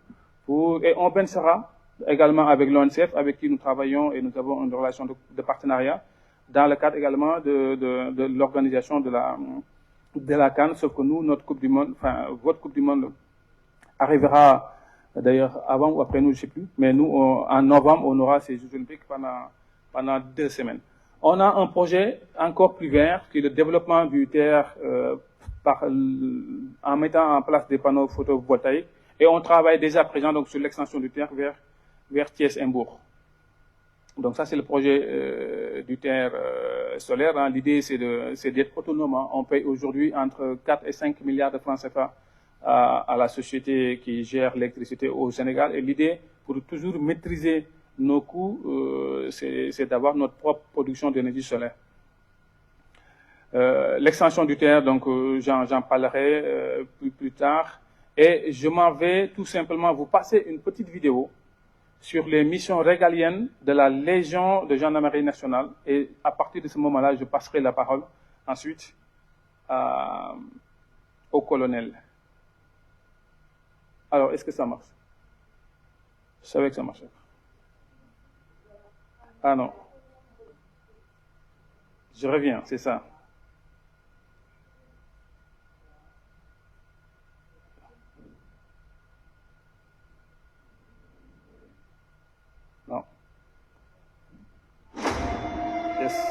et on benchera également avec l'ONCF, avec qui nous travaillons et nous avons une relation de partenariat, dans le cadre également de l'organisation de la CAN, sauf que nous, notre Coupe du Monde, enfin, votre Coupe du Monde arrivera d'ailleurs avant ou après nous, je ne sais plus, mais nous, en novembre, on aura ces Jeux Olympiques pendant 2 semaines. On a un projet encore plus vert, qui est le développement du TER en mettant en place des panneaux photovoltaïques, et on travaille déjà à présent donc, sur l'extension du TER vers Thiès-Embourg. Donc ça, c'est le projet du TER solaire. Hein. L'idée, c'est d'être autonome. Hein. On paye aujourd'hui entre 4 et 5 milliards de francs CFA à la société qui gère l'électricité au Sénégal. Et l'idée, pour toujours maîtriser nos coûts, c'est d'avoir notre propre production d'énergie solaire. L'extension du TER, donc j'en parlerai plus tard. Et je m'en vais tout simplement vous passer une petite vidéo sur les missions régaliennes de la Légion de gendarmerie nationale. Et à partir de ce moment-là, je passerai la parole ensuite au colonel. Alors, est-ce que ça marche? Je savais que ça marchait. Ah non. Je reviens, c'est ça. Non. Yes.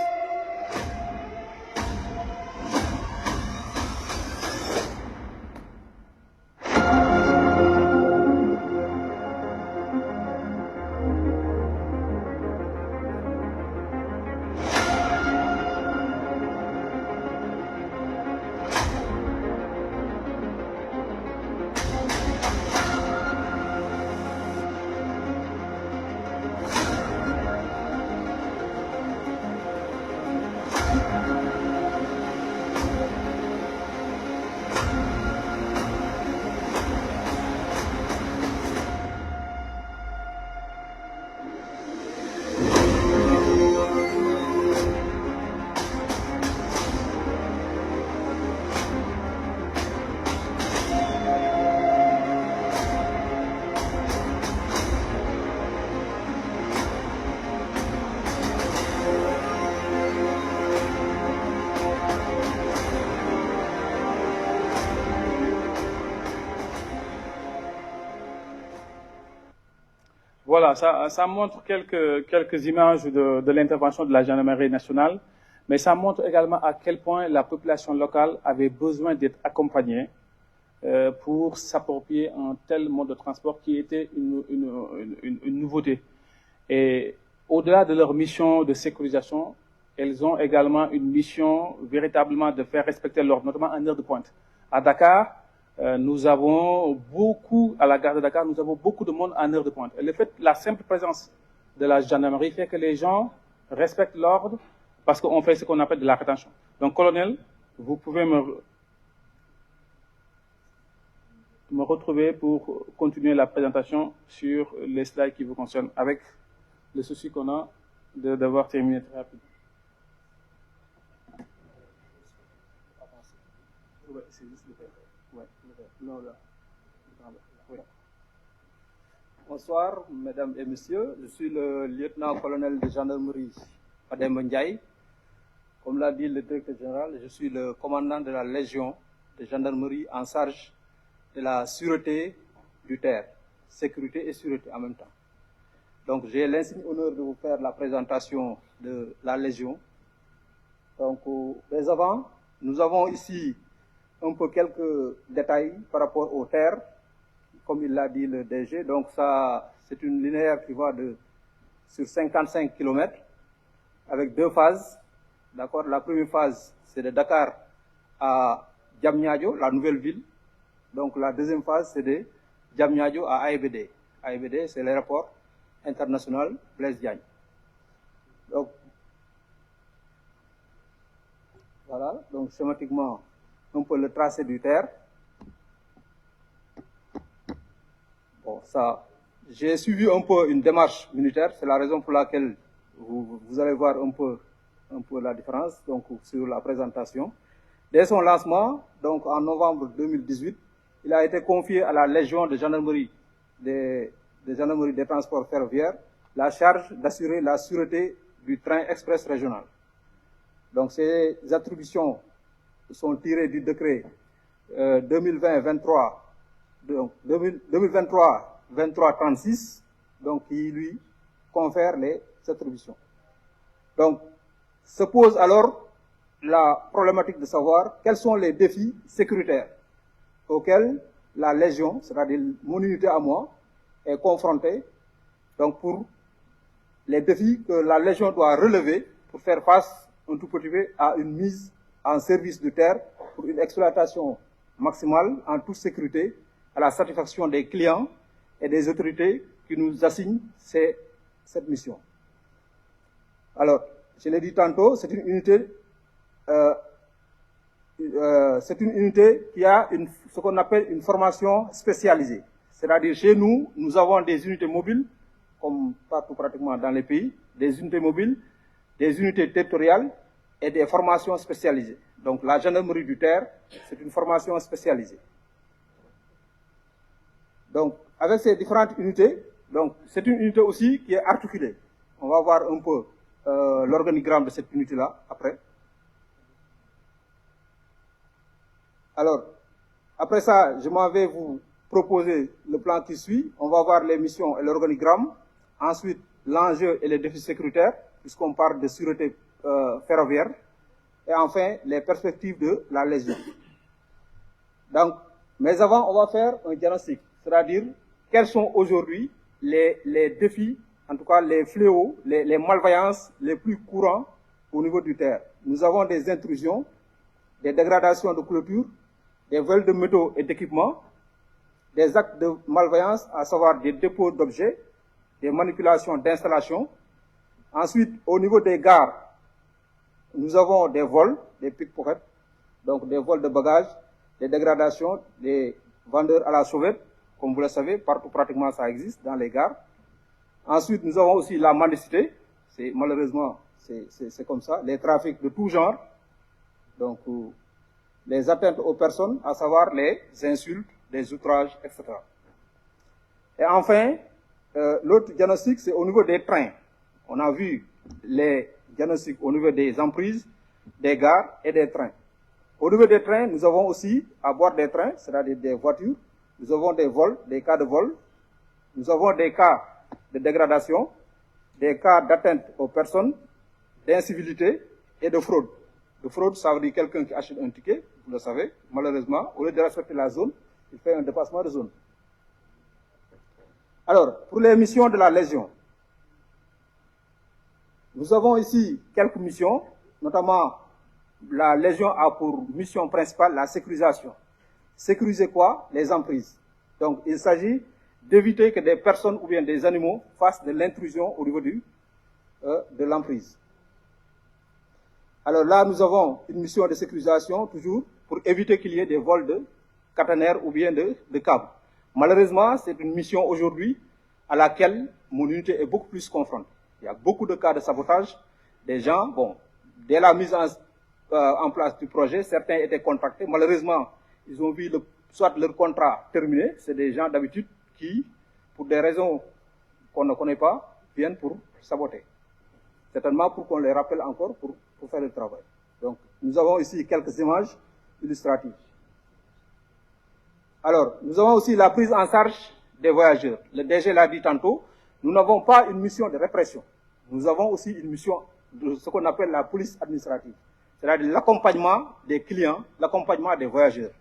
Voilà, ça montre quelques images de l'intervention de la gendarmerie nationale, mais ça montre également à quel point la population locale avait besoin d'être accompagnée pour s'approprier un tel mode de transport qui était une nouveauté. Et au-delà de leur mission de sécurisation, elles ont également une mission véritablement de faire respecter l'ordre, notamment en heure de pointe. À Dakar, nous avons beaucoup, à la gare de Dakar, nous avons beaucoup de monde en heure de pointe. Et le fait, la simple présence de la gendarmerie fait que les gens respectent l'ordre parce qu'on fait ce qu'on appelle de la rétention. Donc, colonel, vous pouvez me retrouver pour continuer la présentation sur les slides qui vous concernent, avec le souci qu'on a d'avoir terminé très rapidement. Bonsoir, mesdames et messieurs. Je suis le lieutenant-colonel de gendarmerie Adem Ndiaye. Comme l'a dit le directeur général, je suis le commandant de la Légion de gendarmerie en charge de la sûreté du TER, sécurité et sûreté en même temps. Donc j'ai l'insigne honneur de vous faire la présentation de la Légion. Donc, mais avant, nous avons ici un peu quelques détails par rapport au TER, comme il l'a dit le DG. Donc ça, c'est une linéaire qui va sur 55 km avec 2 phases. D'accord. La première phase, c'est de Dakar à Diamniadio, la nouvelle ville. Donc la deuxième phase, c'est de Diamniadio à AIBD. AIBD, c'est l'aéroport international Blaise Diagne. Donc, voilà, donc schématiquement, un peu le tracé du TER. Bon, ça, j'ai suivi un peu une démarche militaire, c'est la raison pour laquelle vous allez voir un peu la différence donc, sur la présentation. Dès son lancement, donc en novembre 2018, il a été confié à la Légion de gendarmerie des transports ferroviaires la charge d'assurer la sûreté du train express régional. Donc ces attributions sont tirées du décret 2020-23, donc 2023-23-36, donc qui lui confère les attributions. Donc se pose alors la problématique de savoir quels sont les défis sécuritaires auxquels la Légion, c'est-à-dire mon unité à moi, est confrontée, donc pour les défis que la Légion doit relever pour faire face un tout petit peu à une mise en service de terre pour une exploitation maximale en toute sécurité à la satisfaction des clients et des autorités qui nous assignent cette mission. Alors, je l'ai dit tantôt, c'est une unité qui a ce qu'on appelle une formation spécialisée. C'est-à-dire chez nous, nous avons des unités mobiles, comme partout pratiquement dans les pays, des unités mobiles, des unités territoriales et des formations spécialisées. Donc la gendarmerie du terre, c'est une formation spécialisée. Donc avec ces différentes unités, donc c'est une unité aussi qui est articulée. On va voir un peu l'organigramme de cette unité-là après. Alors, après ça, je m'en vais vous proposer le plan qui suit. On va voir les missions et l'organigramme. Ensuite, l'enjeu et les défis sécuritaires, puisqu'on parle de sûreté ferroviaire. Et enfin, les perspectives de la Légion. Donc, mais avant, on va faire un diagnostic. C'est-à-dire, quels sont aujourd'hui les défis, en tout cas les fléaux, les malvoyances les plus courants au niveau du terre. Nous avons des intrusions, des dégradations de clôture, des vols de métaux et d'équipements, des actes de malveillance, à savoir des dépôts d'objets, des manipulations d'installations. Ensuite, au niveau des gares, nous avons des vols, des pickpockets, donc des vols de bagages, des dégradations, des vendeurs à la sauvette, comme vous le savez, partout pratiquement ça existe dans les gares. Ensuite, nous avons aussi la mendicité, malheureusement c'est comme ça, les trafics de tout genre, donc les atteintes aux personnes, à savoir les insultes, les outrages, etc. Et enfin, l'autre diagnostic, c'est au niveau des trains. On a vu les diagnostics au niveau des emprises, des gares et des trains. Au niveau des trains, nous avons aussi, à bord des trains, c'est-à-dire des voitures, nous avons des vols, des cas de vol, nous avons des cas de dégradation, des cas d'atteinte aux personnes, d'incivilité et de fraude. De fraude, ça veut dire quelqu'un qui achète un ticket, vous le savez, malheureusement, au lieu de respecter la zone, il fait un dépassement de zone. Alors, pour les missions de la Légion, nous avons ici quelques missions, notamment la Légion a pour mission principale la sécurisation. Sécuriser quoi? Les emprises. Donc, il s'agit d'éviter que des personnes ou bien des animaux fassent de l'intrusion au niveau de l'emprise. Alors là, nous avons une mission de sécurisation, toujours, pour éviter qu'il y ait des vols de caténaires ou bien de câbles. Malheureusement, c'est une mission aujourd'hui à laquelle mon unité est beaucoup plus confrontée. Il y a beaucoup de cas de sabotage. Des gens, bon, dès la mise en place du projet, certains étaient contractés. Malheureusement, ils ont vu soit leur contrat terminé. C'est des gens d'habitude qui, pour des raisons qu'on ne connaît pas, viennent pour saboter. Certainement pour qu'on les rappelle encore pour faire le travail. Donc, nous avons ici quelques images illustratives. Alors, nous avons aussi la prise en charge des voyageurs. Le DG l'a dit tantôt, nous n'avons pas une mission de répression. Nous avons aussi une mission de ce qu'on appelle la police administrative. C'est-à-dire l'accompagnement des clients, l'accompagnement des voyageurs.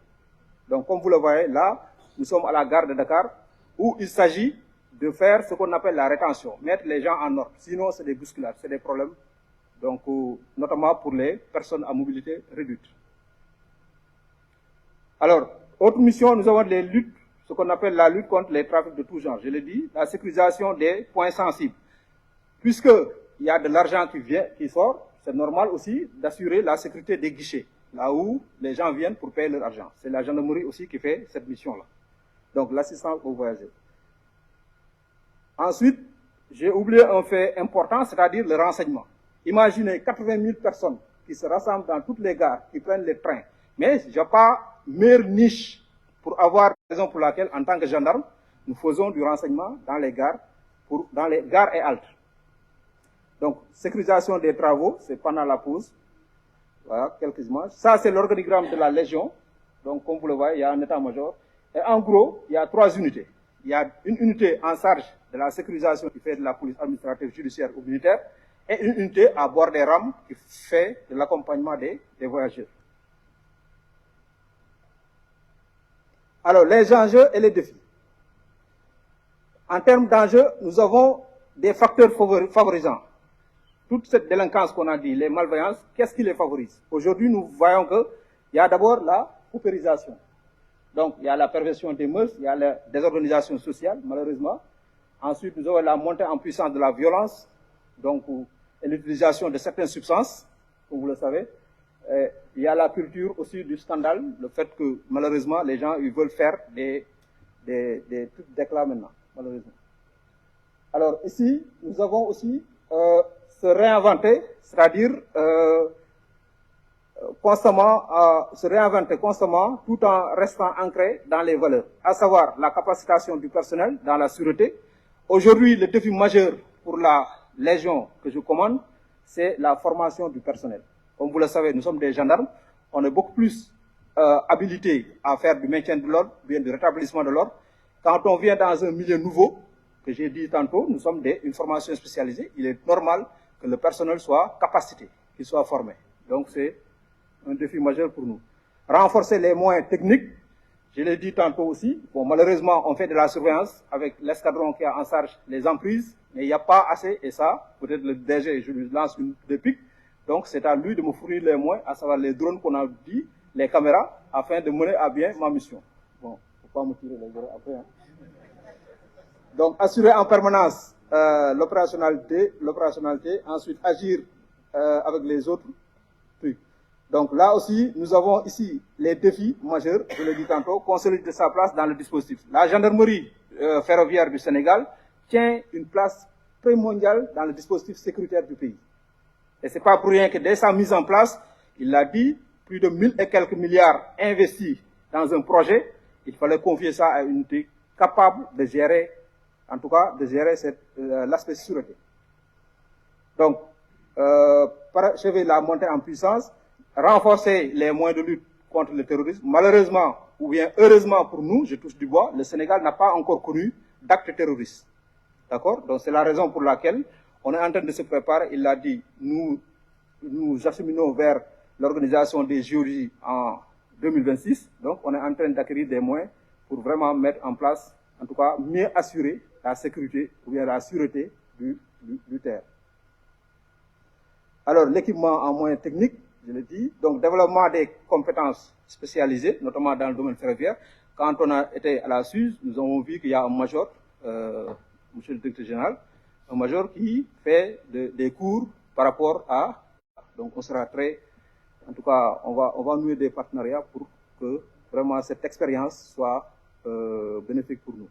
Donc, comme vous le voyez, là, nous sommes à la gare de Dakar, où il s'agit de faire ce qu'on appelle la rétention, mettre les gens en ordre. Sinon, c'est des bousculades, c'est des problèmes, donc, notamment pour les personnes à mobilité réduite. Alors, autre mission, nous avons les luttes, ce qu'on appelle la lutte contre les trafics de tout genre. Je l'ai dit, la sécurisation des points sensibles. Puisqu'il y a de l'argent qui sort, c'est normal aussi d'assurer la sécurité des guichets, là où les gens viennent pour payer leur argent. C'est la gendarmerie aussi qui fait cette mission-là. Donc l'assistance aux voyageurs. Ensuite, j'ai oublié un fait important, c'est-à-dire le renseignement. Imaginez 80 000 personnes qui se rassemblent dans toutes les gares, qui prennent les trains. Mais je n'ai pas meilleure niche pour avoir raison pour laquelle, en tant que gendarme, nous faisons du renseignement dans les gares et haltes. Donc, sécurisation des travaux, c'est pendant la pause. Voilà, quelques images. Ça, c'est l'organigramme de la Légion. Donc, comme vous le voyez, il y a un état-major. Et en gros, il y a 3 unités. Il y a une unité en charge de la sécurisation qui fait de la police administrative, judiciaire ou militaire, et une unité à bord des rames qui fait de l'accompagnement des voyageurs. Alors, les enjeux et les défis. En termes d'enjeux, nous avons des facteurs favorisants. Toute cette délinquance qu'on a dit, les malveillances, qu'est-ce qui les favorise? Aujourd'hui, nous voyons qu'il y a d'abord la paupérisation. Donc, il y a la perversion des mœurs, il y a la désorganisation sociale, malheureusement. Ensuite, nous avons la montée en puissance de la violence, donc, et l'utilisation de certaines substances, comme vous le savez. Il y a la culture aussi du scandale, le fait que, malheureusement, les gens ils veulent faire des trucs d'éclat maintenant, malheureusement. Alors, ici, nous avons aussi se réinventer, c'est-à-dire se réinventer constamment tout en restant ancré dans les valeurs, à savoir la capacitation du personnel dans la sûreté. Aujourd'hui, le défi majeur pour la Légion que je commande, c'est la formation du personnel. Comme vous le savez, nous sommes des gendarmes, on est beaucoup plus habilités à faire du maintien de l'ordre, bien du rétablissement de l'ordre. Quand on vient dans un milieu nouveau, que j'ai dit tantôt, nous sommes une formation spécialisée, il est normal que le personnel soit capacité, qu'il soit formé. Donc c'est un défi majeur pour nous. Renforcer les moyens techniques, je l'ai dit tantôt aussi. Bon, malheureusement, on fait de la surveillance avec l'escadron qui a en charge les emprises, mais il n'y a pas assez, et ça, peut-être le DG, je lui lance une pique. Donc c'est à lui de me fournir les moyens, à savoir les drones qu'on a dit, les caméras, afin de mener à bien ma mission. Bon, faut pas me tirer les drones après. Hein. Donc assurer en permanence l'opérationnalité, ensuite agir avec les autres trucs. Donc là aussi, nous avons ici les défis majeurs, je l'ai dit tantôt, consolider sa place dans le dispositif. La gendarmerie ferroviaire du Sénégal tient une place primordiale dans le dispositif sécuritaire du pays. Et c'est pas pour rien que dès sa mise en place, il l'a dit, plus de 1000 et quelques milliards investis dans un projet, il fallait confier ça à une unité capable de gérer, en tout cas, de gérer l'aspect sûreté. Donc, parachever la montée en puissance, renforcer les moyens de lutte contre le terrorisme. Malheureusement, ou bien heureusement pour nous, je touche du bois, le Sénégal n'a pas encore connu d'actes terroristes. D'accord? Donc c'est la raison pour laquelle on est en train de se préparer. Il l'a dit, nous acheminons vers l'organisation des JOJ en 2026. Donc on est en train d'acquérir des moyens pour vraiment mettre en place, en tout cas, mieux assurer la sécurité ou bien la sûreté du terre. Alors l'équipement en moyens techniques, je l'ai dit, donc développement des compétences spécialisées, notamment dans le domaine ferroviaire. Quand on a été à la SUZE, nous avons vu qu'il y a un major, monsieur le directeur général, un major qui fait des cours par rapport à... Donc on sera en tout cas, on va nouer des partenariats pour que vraiment cette expérience soit bénéfique pour nous.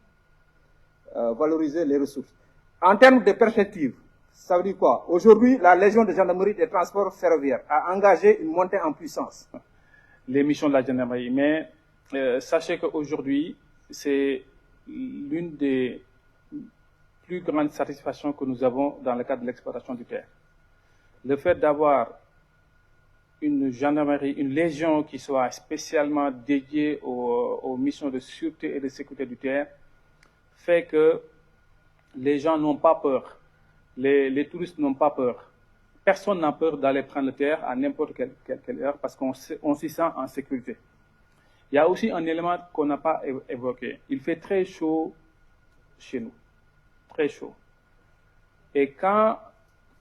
Valoriser les ressources. En termes de perspectives, ça veut dire quoi? Aujourd'hui, la Légion de gendarmerie des transports ferroviaires a engagé une montée en puissance. Les missions de la gendarmerie. Mais sachez qu'aujourd'hui, c'est l'une des plus grandes satisfactions que nous avons dans le cadre de l'exploitation du terre. Le fait d'avoir une gendarmerie, une légion qui soit spécialement dédiée aux missions de sûreté et de sécurité du terre fait que les gens n'ont pas peur. Les touristes n'ont pas peur. Personne n'a peur d'aller prendre le terre à n'importe quelle heure parce qu'on s'y sent en sécurité. Il y a aussi un élément qu'on n'a pas évoqué. Il fait très chaud chez nous. Très chaud. Et quand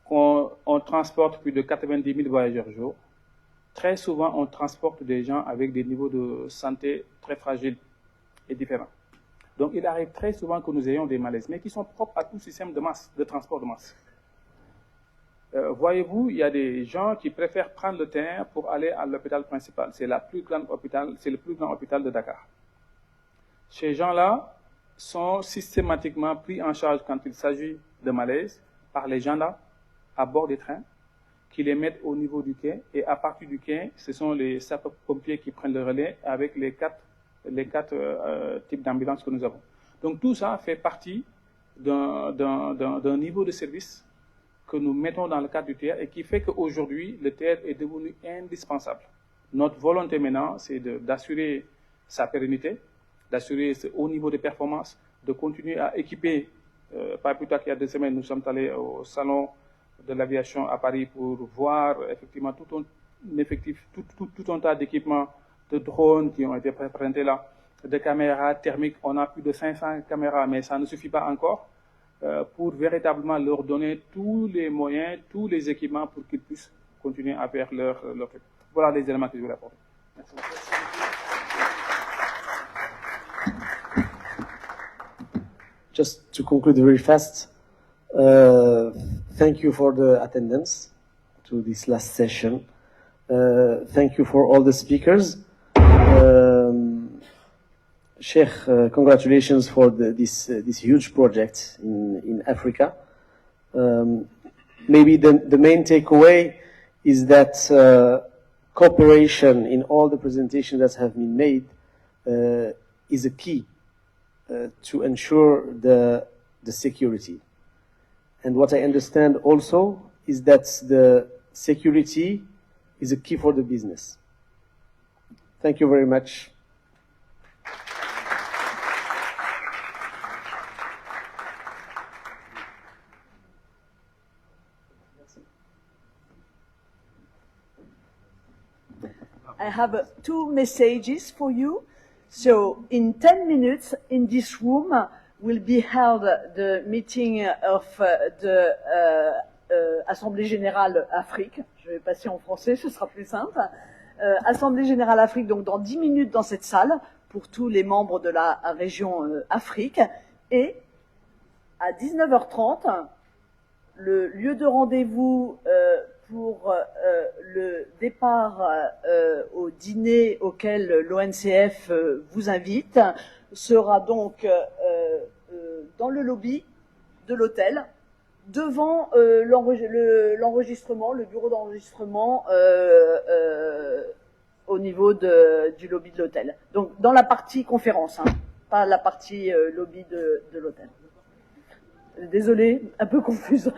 on transporte plus de 90 000 voyageurs jour, très souvent on transporte des gens avec des niveaux de santé très fragiles et différents. Donc il arrive très souvent que nous ayons des malaises, mais qui sont propres à tout système de masse, de transport de masse. Voyez-vous, il y a des gens qui préfèrent prendre le train pour aller à l'hôpital principal. C'est le plus grand hôpital de Dakar. Ces gens-là sont systématiquement pris en charge quand il s'agit de malaise par les gendarmes à bord des trains, qui les mettent au niveau du quai, et à partir du quai, ce sont les sapeurs-pompiers qui prennent le relais avec les quatre types d'ambulances que nous avons. Donc tout ça fait partie d'un niveau de service que nous mettons dans le cadre du TER et qui fait qu'aujourd'hui, le TER est devenu indispensable. Notre volonté maintenant, c'est d'assurer sa pérennité, d'assurer ce haut niveau de performance, de continuer à équiper. Pas plus tard qu'il y a 2 semaines, nous sommes allés au salon de l'aviation à Paris pour voir effectivement tout un tas d'équipements, de drones qui ont été présentés là, de caméras thermiques. On a plus de 500 caméras, mais ça ne suffit pas encore pour véritablement leur donner tous les moyens, tous les équipements pour qu'ils puissent continuer à faire leur truc. Voilà les éléments que je voulais apporter. Merci. Just to conclude very fast, thank you for the attendance to this last session. Thank you for all the speakers. Sheikh, congratulations for this huge project in Africa. Maybe the main takeaway is that cooperation in all the presentations that have been made is a key to ensure the security. And what I understand also is that the security is a key for the business. Thank you very much. I have 2 messages for you. So in 10 minutes in this room will be held the meeting of the Assemblée Générale Afrique. Je vais passer en français, ce sera plus simple. Assemblée Générale Afrique, donc dans 10 minutes dans cette salle, pour tous les membres de la région Afrique. Et à 19h30, le lieu de rendez-vous pour le départ au dîner auquel l'ONCF vous invite sera donc dans le lobby de l'hôtel, devant l'enregistrement, le bureau d'enregistrement au niveau du lobby de l'hôtel. Donc dans la partie conférence, hein, pas la partie lobby de l'hôtel. Désolée, un peu confuse.